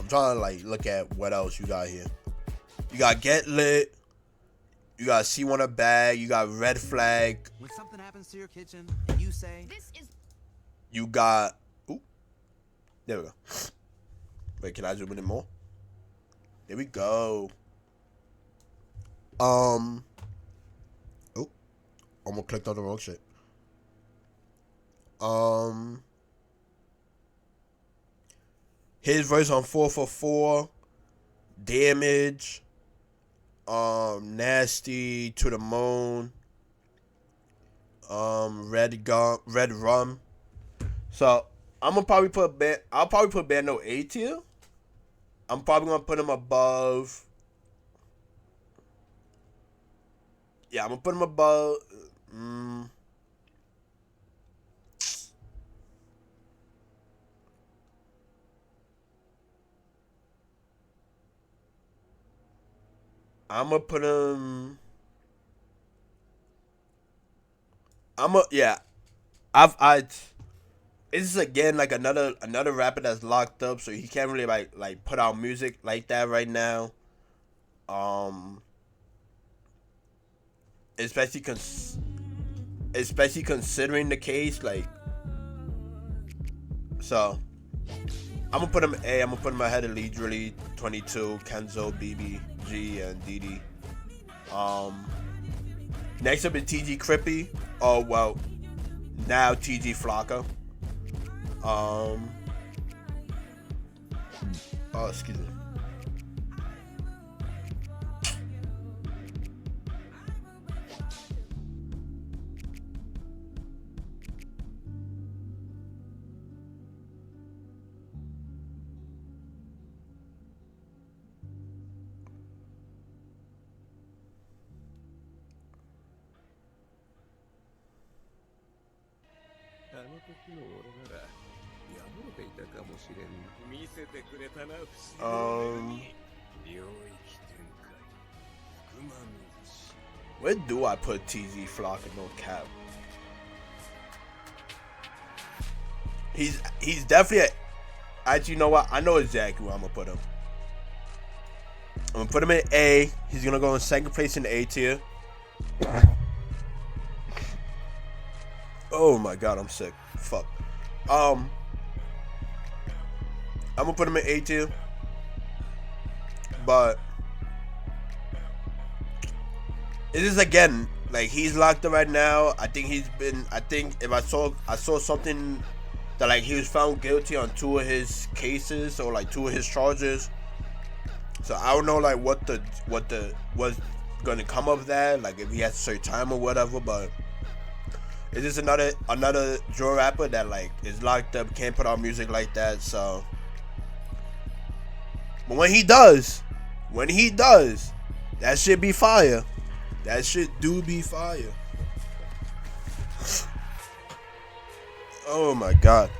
trying to like look at what else you got here. You got Get Lit. You got See Wanna Bag. You got Red Flag. When something happens to your kitchen and you say, "This is." You got. Ooh. There we go. Wait, can I zoom in more? There we go. Oh, almost clicked on the wrong shit. His verse on 444, Damage, Nasty, To the Moon, Red Rum. So I'll probably put Bando A tier. I'm probably gonna put him above. Yeah, I'm gonna put him above. I'm gonna put him. It's again like another rapper that's locked up, so he can't really like put out music like that right now. Especially considering the case, like. So I'm gonna put him A. I'm gonna put him ahead of Lee Drilly, 22, Kenzo, BBG, and Didi. Next up is TG Crippy. Oh well, now TG Flocka. Oh, excuse me. Where do I put TZ Flock and no cap? He's definitely actually, you know what? I know exactly where I'm gonna put him. I'm gonna put him in A. He's gonna go in second place in the A tier. Oh my god, I'm sick. Fuck. I'm gonna put him in A tier. But it is again like he's locked up right now. I think if I saw something that like he was found guilty on 2 of his cases or like 2 of his charges. So I don't know like what was gonna come of that, like if he has to serve time or whatever, but it's just another drill rapper that like is locked up, can't put out music like that. So, but when he does, that shit be fire. That shit do be fire. Oh my god.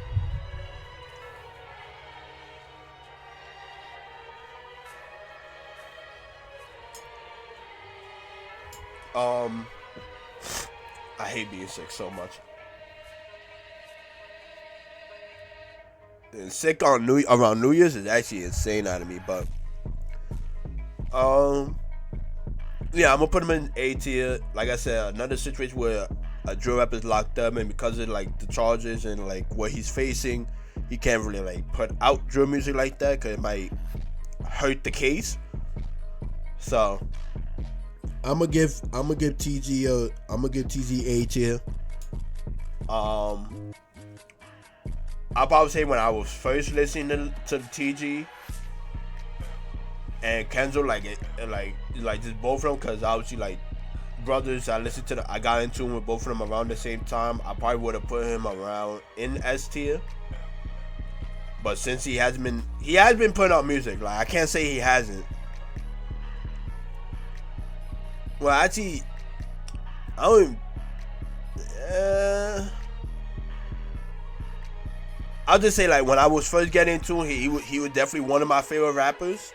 I hate being sick so much. And sick on around New Year's is actually insane out of me, but yeah, I'm gonna put him in A tier. Like I said, another situation where a drill rapper is locked up, and because of like the charges and like what he's facing, he can't really like put out drill music like that because it might hurt the case. So I'm gonna give TG A tier. I'll probably say when I was first listening to TG and Kenzo, like just both of them, because obviously like brothers, I got into him with both of them around the same time. I probably would have put him around in S tier, but since he has been putting out music, like I can't say he hasn't. Well, actually, I don't. I'll just say like when I was first getting into him, he was definitely one of my favorite rappers.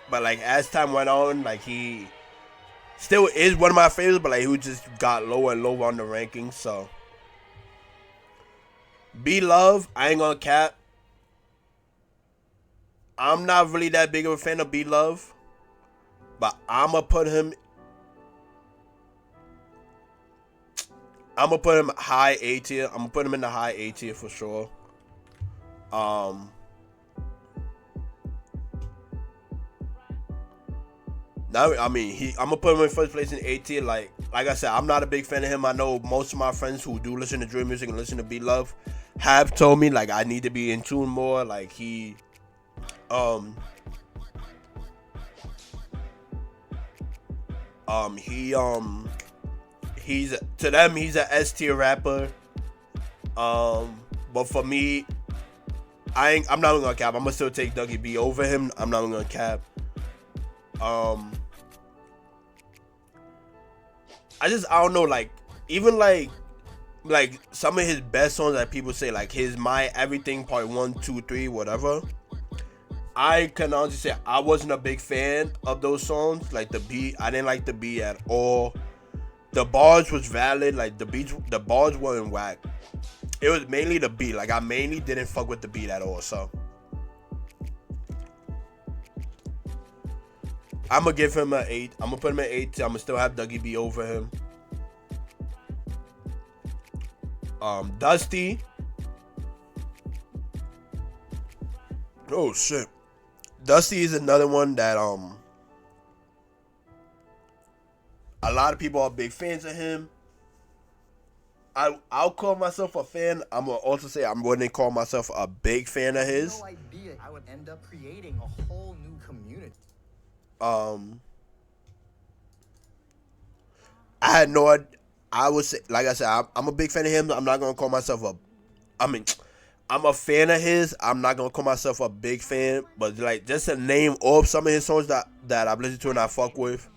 But like as time went on, like he still is one of my favorites, but like he just got lower and lower on the rankings. So B Love, I ain't gonna cap. I'm not really that big of a fan of B Love, but I'ma put him high A tier. I'm gonna put him in the high A tier for sure. Now, I mean, I'm gonna put him in first place in A tier. Like I said, I'm not a big fan of him. I know most of my friends who do listen to drill music and listen to B Love have told me like I need to be in tune more. Like he's to them he's an S tier rapper. But for me, I'm not gonna cap. I'm gonna still take Dougie B over him. I'm not gonna cap. I don't know, like even like some of his best songs that people say, like his My Everything Part 1, 2, 3, whatever. I can honestly say I wasn't a big fan of those songs. Like the beat, I didn't like the beat at all. The bars was valid, like the bars weren't whack. It was mainly the beat. Like I mainly didn't fuck with the beat at all. So I'm gonna give him an 8. I'm gonna put him at 8. I'm gonna still have Dougie B over him. Dusty. Oh shit. Dusty is another one that a lot of people are big fans of him. I'll call myself a fan. I'm gonna also say I wouldn't call myself a big fan of his. No idea I would end up creating a whole new community. I had no idea. I would say, like I said, I'm a big fan of him. I'm not gonna call myself I'm a fan of his. I'm not gonna call myself a big fan, but like just to name off some of his songs that I've listened to and I fuck with.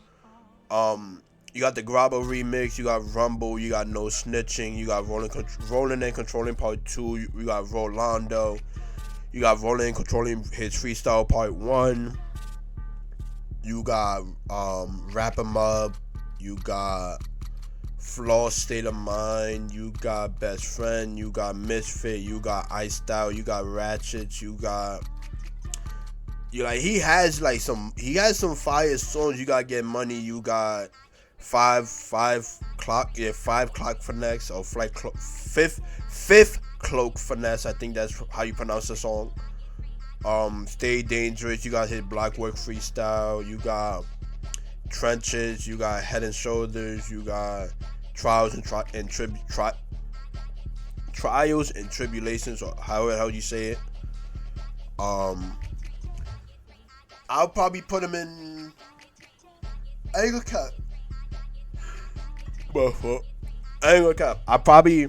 You got the Grabo remix, you got Rumble, you got No Snitching, you got Rolling and Controlling Part 2, you got Rolando, you got Rolling and Controlling his Freestyle Part 1, you got Wrap 'Em Up, you got Flaw State of Mind, you got Best Friend, you got Misfit, you got Iced Out, you got Ratchets, he has some fire songs. You got Get Money, you got 5 Clock Finesse, or fifth Cloak Finesse, I think that's how you pronounce the song. Stay Dangerous, you got his Blockwork Freestyle, you got Trenches, you got Head and Shoulders, you got Trials and Trials and Tribulations, or however you say it. I'll probably put him in. I ain't gonna cap. I ain't gonna cap. I probably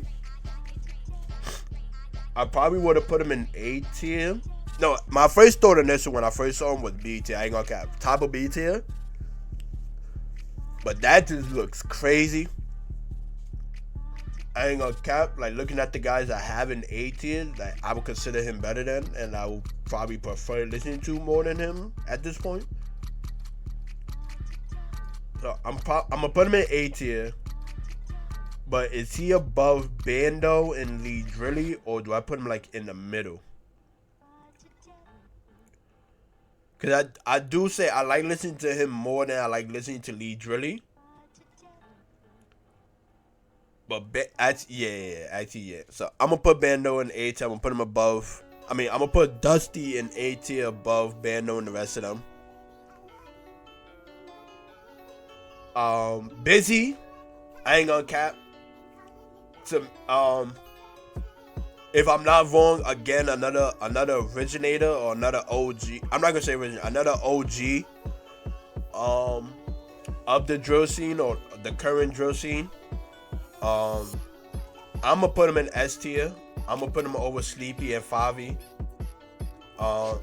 would have put him in A tier. No, my first thought initially when I first saw him was B tier. I ain't gonna cap. Top of B tier. But that just looks crazy. I ain't gonna cap. Like, looking at the guys I have in A tier, like, I would consider him better than, and I would probably prefer listening to more than him at this point. So I'm gonna put him in A tier. But is he above Bando and Lee Drilly, or do I put him like in the middle? Cause I do say I like listening to him more than I like listening to Lee Drilly. But yeah. So I'm gonna put Bando in A tier. I'm gonna put him above. I mean, I'm gonna put Dusty in A tier above Bando and the rest of them. Busy, I ain't gonna cap. If I'm not wrong, again, another originator or another OG. I'm not gonna say originator, another OG of the drill scene or the current drill scene. I'm gonna put him in S tier. I'm gonna put him over Sleepy and Favi. I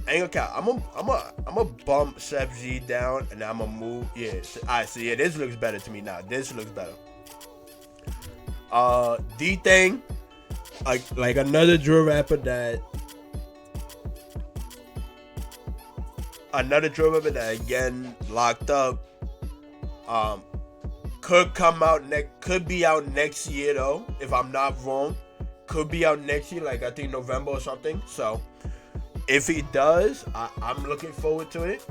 ain't gonna count. I'm gonna bump Chef G down and I'm gonna move. Yeah, alright. So yeah, this looks better to me now. This looks better. D-Thing, like another drill rapper that again locked up. Could be out next year though, if I'm not wrong. Could be out next year, like I think November or something. So if he does, I'm looking forward to it.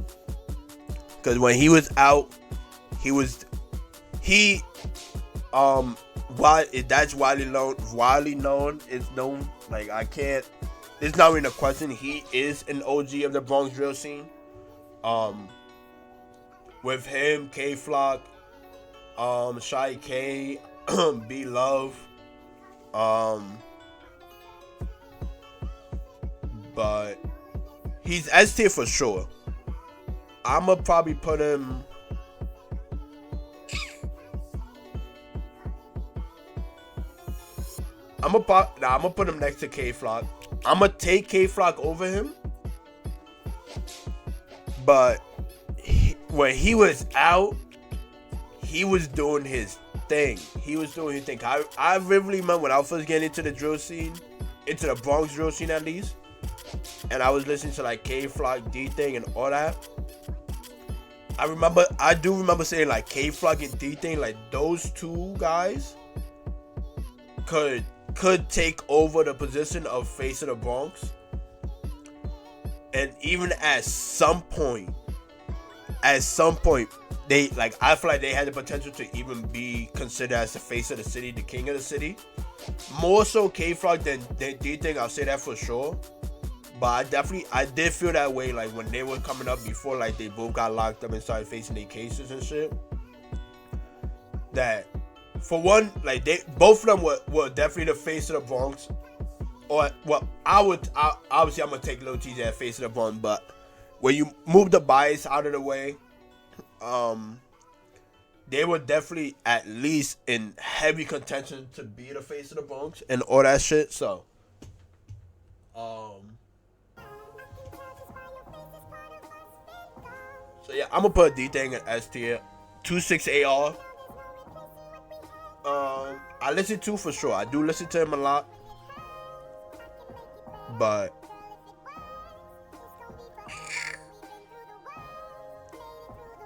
Cause when he was out, that's widely known. It's known. Like, I can't. It's not even a question. He is an OG of the Bronx drill scene. With him, K Flock, Shy K, B Love, but he's S tier for sure. I'ma probably put him. I'm gonna put him next to K Flock. I'm gonna take K Flock over him, but when he was out, he was doing his thing. I vividly remember when I was first getting into the drill scene, into the Bronx drill scene at least, and I was listening to like K Flock, D-Thing, and all that. I do remember saying like K Flock and D-Thing, like those two guys could take over the position of face of the Bronx. And even at some point, they, like, I feel like they had the potential to even be considered as the face of the city, the king of the city. More so K-Flock than D-Thing, I'll say that for sure. But I did feel that way, like, when they were coming up before, like, they both got locked up and started facing their cases and shit. That, for one, like, both of them were definitely the face of the Bronx. Or, well, obviously I'm gonna take Lil TJ at face of the Bronx, but when you move the bias out of the way, they were definitely at least in heavy contention to be the face of the Bronx and all that shit. So, yeah, I'm gonna put D-Thing in S tier. 26AR. I listen to for sure. I do listen to him a lot, but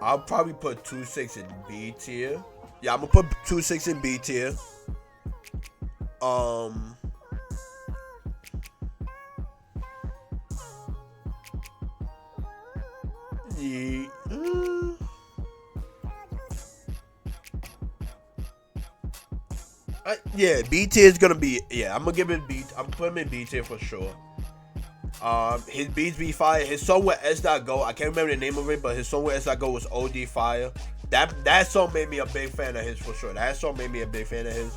I'll probably put 26 in B tier. Yeah, I'm gonna put 26 in B tier. Yeah, B tier is gonna be. Yeah, I'm gonna give it B. I'm putting him in B tier for sure. His beats be fire. His song with S.Go, I can't remember the name of it, but his song with S.Go was OD fire. That song made me a big fan of his for sure. That song made me a big fan of his.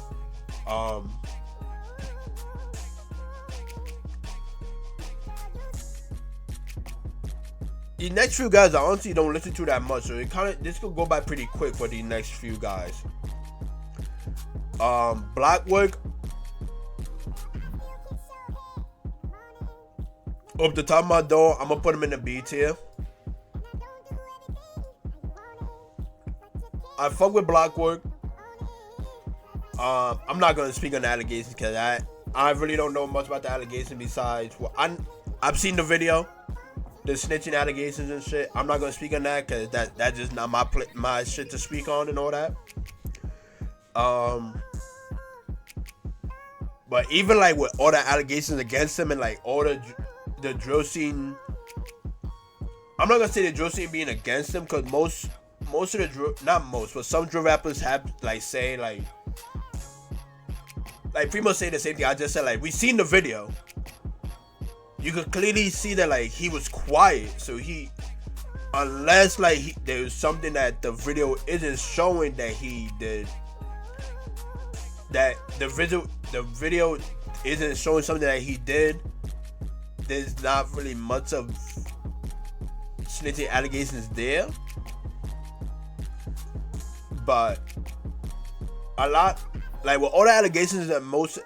The next few guys I honestly don't listen to that much, so this could go by pretty quick for the next few guys. Blackwork. Off the top of my dome, I'm gonna put him in the B tier. I fuck with Blackwork. I'm not gonna speak on the allegations because I really don't know much about the allegations besides I've seen the video, the snitching allegations and shit. I'm not gonna speak on that because that's just not my shit to speak on and all that. But even like with all the allegations against him and like all the drill scene, I'm not gonna say the drill scene being against him because most of the drill, not most, but some drill rappers have like say like pretty much say the same thing I just said. Like, we seen the video, you could clearly see that like he was quiet, so unless like there's something that the video isn't showing that he did, that the video isn't showing something that he did, there's not really much of snitching allegations there. But a lot, like with all the allegations and most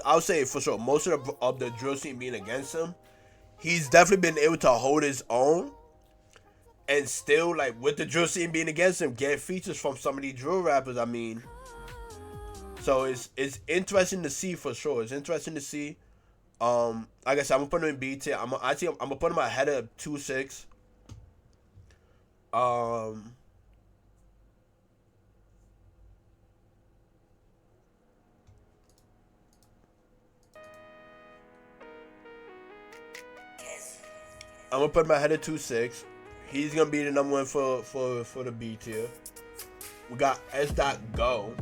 I'll say for sure, most of the drill scene being against him, he's definitely been able to hold his own, and still like with the drill scene being against him, get features from some of these drill rappers. I mean, so it's interesting to see for sure. It's interesting to see. Like I said, I'm gonna put him in B tier. I'm gonna put him ahead of 2-6. I'm gonna put him ahead of 2-6. He's gonna be the number one for the B tier. We got S.Go.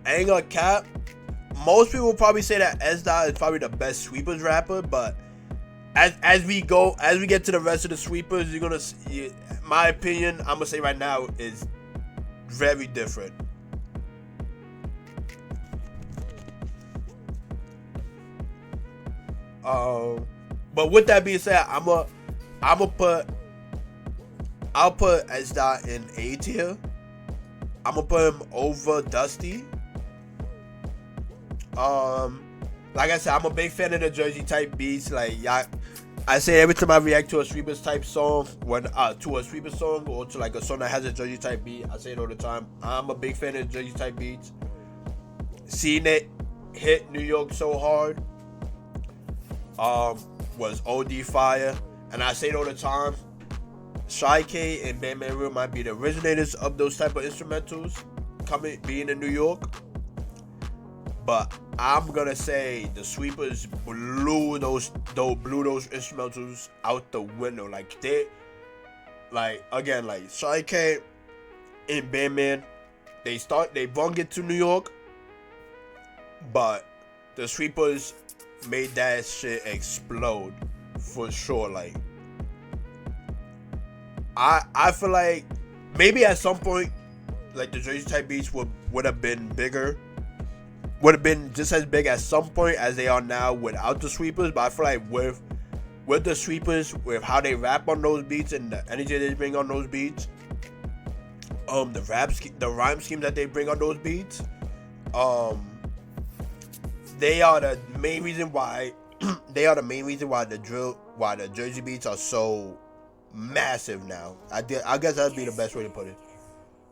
I ain't gonna cap. Most people probably say that S.Dot is probably the best sweepers rapper, but as we get to the rest of the sweepers, you're gonna see, my opinion, I'm gonna say right now, is very different. But with that being said, I'll put S.Dot in A tier. I'm gonna put him over Dusty. Like I said, I'm a big fan of the Jersey type beats. Like, I say every time I react to a sweepers type song, to a sweeper song or to like a song that has a Jersey type beat, I say it all the time. I'm a big fan of the Jersey type beats. Seeing it hit New York so hard, was OD fire, and I say it all the time. Shy K and Bam Real might be the originators of those type of instrumentals, being in New York. But I'm gonna say the sweepers blew those instrumentals out the window. Like Shy K and Bam, they brung it to New York, but the sweepers made that shit explode for sure. Like, I feel like maybe at some point, like the Jersey type beats would have been bigger, would have been just as big at some point as they are now without the sweepers. But I feel like with the sweepers, with how they rap on those beats and the energy they bring on those beats, the rhyme scheme that they bring on those beats, they are the main reason why the Jersey beats are so massive now. I guess that'd be the best way to put it.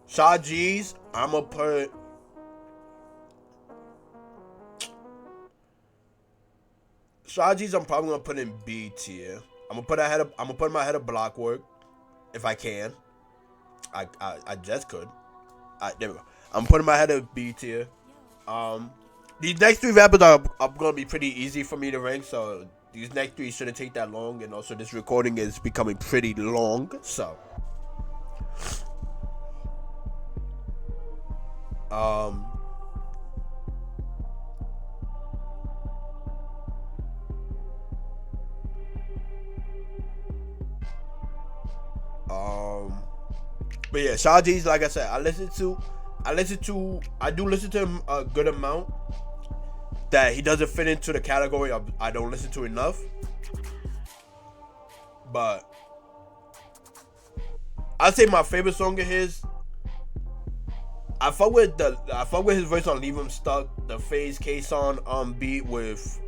Shaw G's, I'ma put Shaw G's. I'm probably gonna put in B tier. I'm gonna put him ahead of Blockwork if I can. I just could. There we go. I'm putting my head of B tier. These next three rappers are gonna be pretty easy for me to rank, so these next three shouldn't take that long, and also this recording is becoming pretty long, so But yeah, Sha G's, like I said, I do listen to him a good amount. That he doesn't fit into the category of I don't listen to enough. But I'd say my favorite song of his, I fuck with his verse on Leave Him Stuck, the Phase K-Son beat with,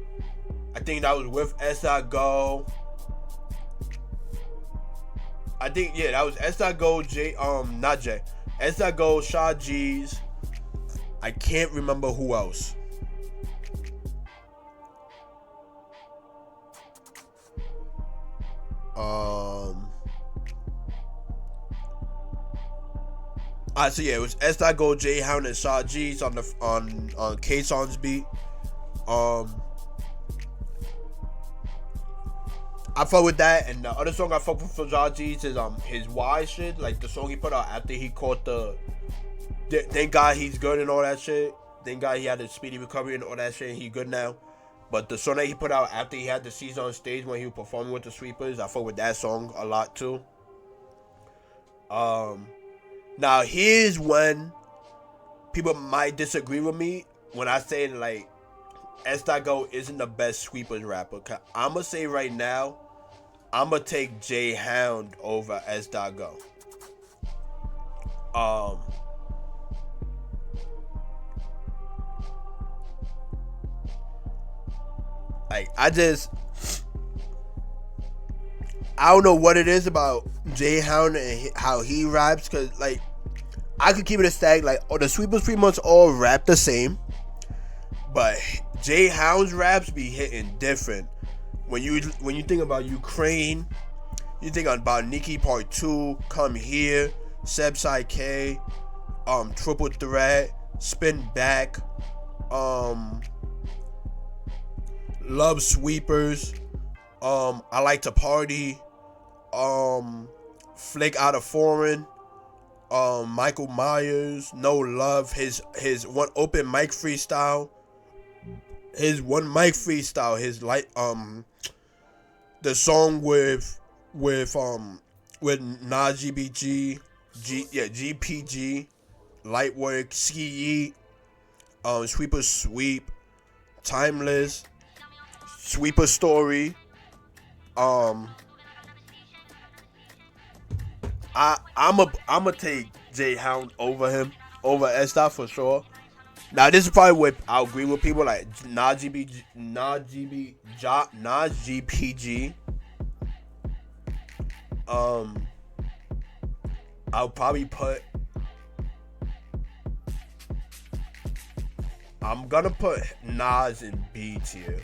I think that was with S.Go. I think, yeah, that was S.Go, not Jay. S.Go, Sha G's. I can't remember who else. So yeah, it was S.Go, J-Hound, and Sha G's on K-Son's beat. I fuck with that, and the other song I fuck with for Sha G's is his Y shit, like the song he put out after he caught thank God he's good and all that shit. Thank God he had a speedy recovery and all that shit, and he good now. But the song that he put out after he had the season on stage when he was performing with the Sweepers, I fuck with that song a lot too. Now here's when people might disagree with me when I say like S.Go isn't the best Sweepers rapper. Cause I'ma say right now, I'ma take J-Hound over S.Go. Like I don't know what it is about J-Hound and how he raps, cause like I could keep it a stack. Like the Sweepers pretty much all rap the same, but J-Hound's raps be hitting different. When you think about Ukraine, you think about Nicki Part 2, Come Here, Sebsai K, Triple Threat, Spin Back, Love Sweepers, I Like to Party, Flick Out of Foreign, Michael Myers, No Love, his one open mic freestyle, his the song with Najee BG, GPG, Lightwork, Ski Yeet, Sweeper Sweep, Timeless, Sweeper Story. I'ma take J-Hound over him, over S.Dot for sure. Now this is probably what I'll agree with people like Najee PG. I'll probably I'm gonna put Nas in B tier.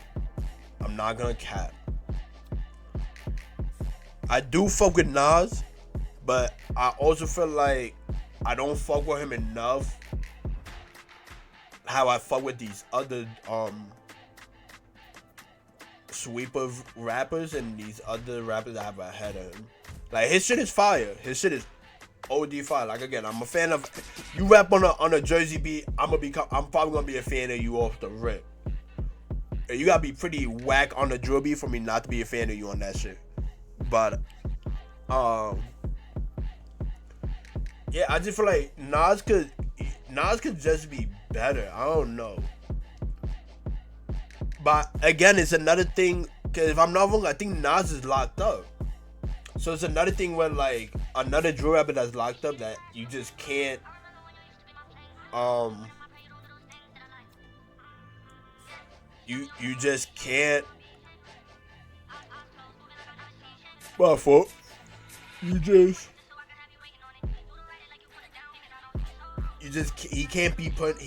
I'm not gonna cap. I do fuck with Nas, but I also feel like I don't fuck with him enough how I fuck with these other sweeper rappers and these other rappers that have ahead of him. Like his shit is fire. His shit is OD fire. Like again, I'm a fan of you rap on a Jersey beat. I'm probably gonna be a fan of you off the rip. And you gotta be pretty whack on the drill beat for me not to be a fan of you on that shit. But yeah, I just feel like Nas could just be better. I don't know. But again, it's another thing, because if I'm not wrong, I think Nas is locked up. So it's another thing where like another drill rapper that's locked up that you just can't you just can't he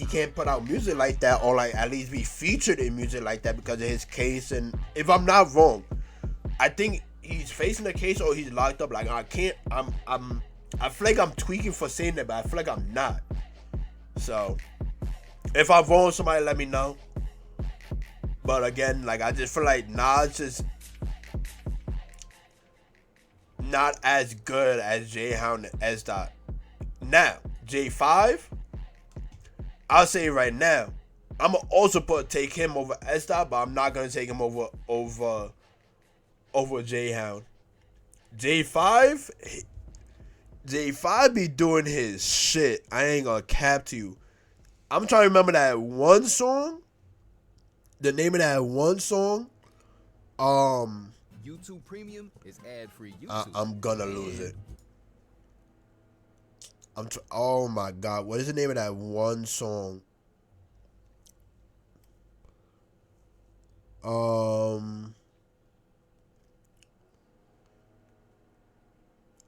can't put out music like that, or like at least be featured in music like that because of his case. And if I'm not wrong, I think he's facing a case or he's locked up. Like I feel like I'm tweaking for saying that, but I feel like I'm not. So if I'm wrong, somebody let me know. But again, like I just feel like Nas is not as good as J-Hound and S.Dot. Now, J5, I'll say it right now, I'm gonna also take him over S.Dot, but I'm not gonna take him over J-Hound. J5, J5 be doing his shit. I ain't gonna cap to you. I'm trying to remember that one song. The name of that one song. YouTube Premium is ad-free I'm gonna lose it. Oh my god, what is the name of that one song? I'm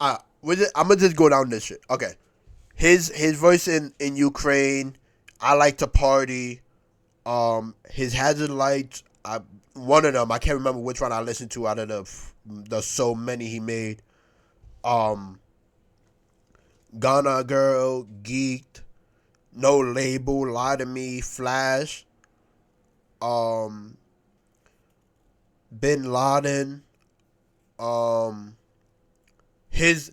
gonna just go down this shit. Okay, his voice in Ukraine. I like to party. His hazard lights. One of them. I can't remember which one I listened to out of the so many he made. Ghana Girl, Geeked, No Label, Lie to Me, Flash, Bin Laden, his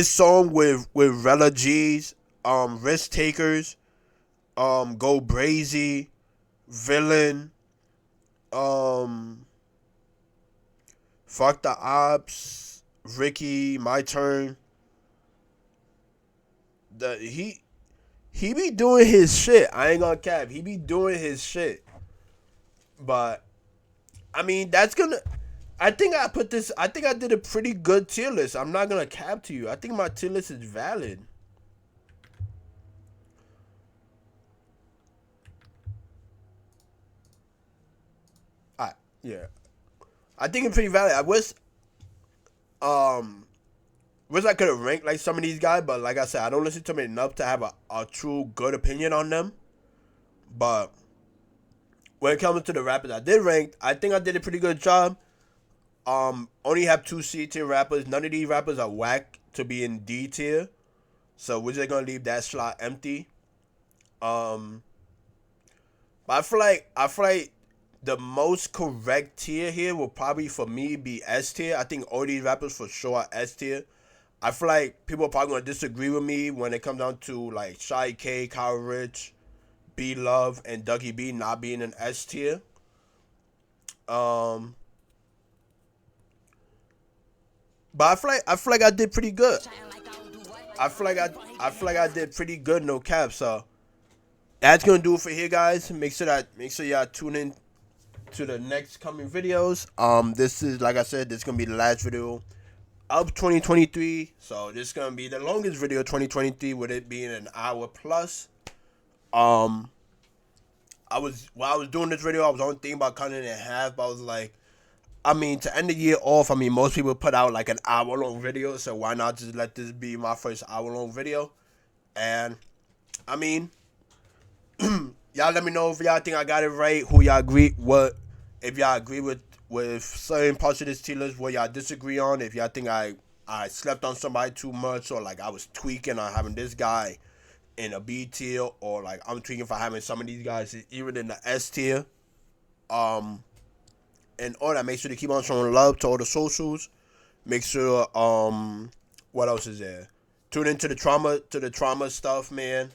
song with Rella G's, Risk Takers, Go Brazy, Villain, Fuck the Ops, Ricky, My Turn. He be doing his shit. I ain't gonna cap. He be doing his shit. But I mean, that's gonna. I think I did a pretty good tier list. I'm not gonna cap to you. I think my tier list is valid. Yeah. I think it's pretty valid. I wish I could have ranked like some of these guys, but like I said, I don't listen to them enough to have a true good opinion on them. But when it comes to the rappers I did rank, I think I did a pretty good job. Only have 2 C tier rappers. None of these rappers are whack to be in D tier, so we're just gonna leave that slot empty. But I feel like the most correct tier here will probably for me be S tier. I think all these rappers for sure are S tier. I feel like people are probably gonna disagree with me when it comes down to like Shy K, Kyle Rich, B Love, and Dougie B not being an S tier. But I feel like I did pretty good. I feel like I did pretty good, no cap. So that's gonna do it for here, guys. Make sure y'all tune in to the next coming videos. This is, like I said, this is gonna be the last video of 2023. So this is gonna be the longest video of 2023, with it being an hour plus. While I was doing this video, I was only thinking about cutting it in half, but I was like, I mean, to end the year off, I mean, most people put out like an hour-long video, so why not just let this be my first hour-long video? And, I mean, y'all let me know if y'all think I got it right, who y'all agree, if y'all agree with certain parts of this tier list, what y'all disagree on, if y'all think I slept on somebody too much, or like I was tweaking on having this guy in a B tier, or like I'm tweaking for having some of these guys even in the S tier. And all that, make sure to keep on showing love to all the socials. Make sure, what else is there? Tune into the trauma stuff, man.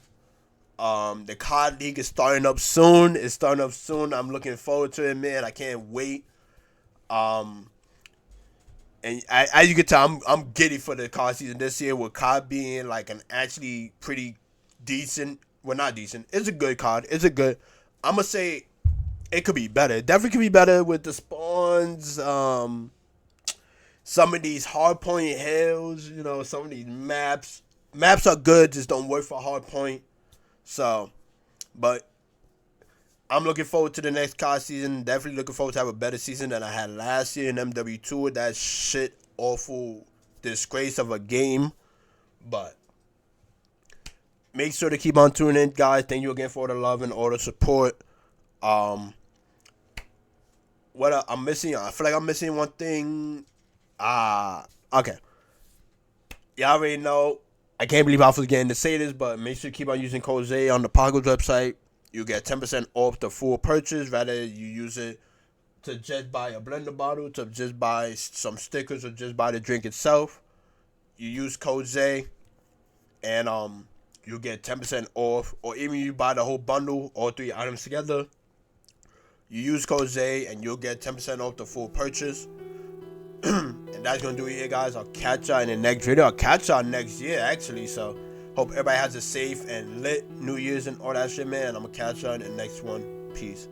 The COD League is starting up soon. I'm looking forward to it, man. I can't wait. And as you can tell, I'm giddy for the COD season this year, with COD being like an actually pretty decent. Well, not decent. It's a good COD. I'm gonna say it could be better. It definitely could be better with the spawns. Some of these hardpoint hills, some of these maps. Maps are good, just don't work for hardpoint. So, but I'm looking forward to the next COD season. Definitely looking forward to have a better season than I had last year in MW2 with that shit awful disgrace of a game. But make sure to keep on tuning in, guys. Thank you again for all the love and all the support. What I'm missing? I feel like I'm missing one thing. Okay. Y'all already know. I can't believe I was getting to say this, but make sure you keep on using code Zay on the Pockets website. You get 10% off the full purchase. Rather you use it to just buy a blender bottle, to just buy some stickers, or just buy the drink itself. You use code Zay, and you get 10% off. Or even you buy the whole bundle, all 3 items together. You use code Zay and you'll get 10% off the full purchase. And And that's gonna do it here, guys. I'll catch y'all in the next video. I'll catch y'all next year, actually. So hope everybody has a safe and lit New Year's and all that shit, man. I'm gonna catch y'all in the next one. Peace.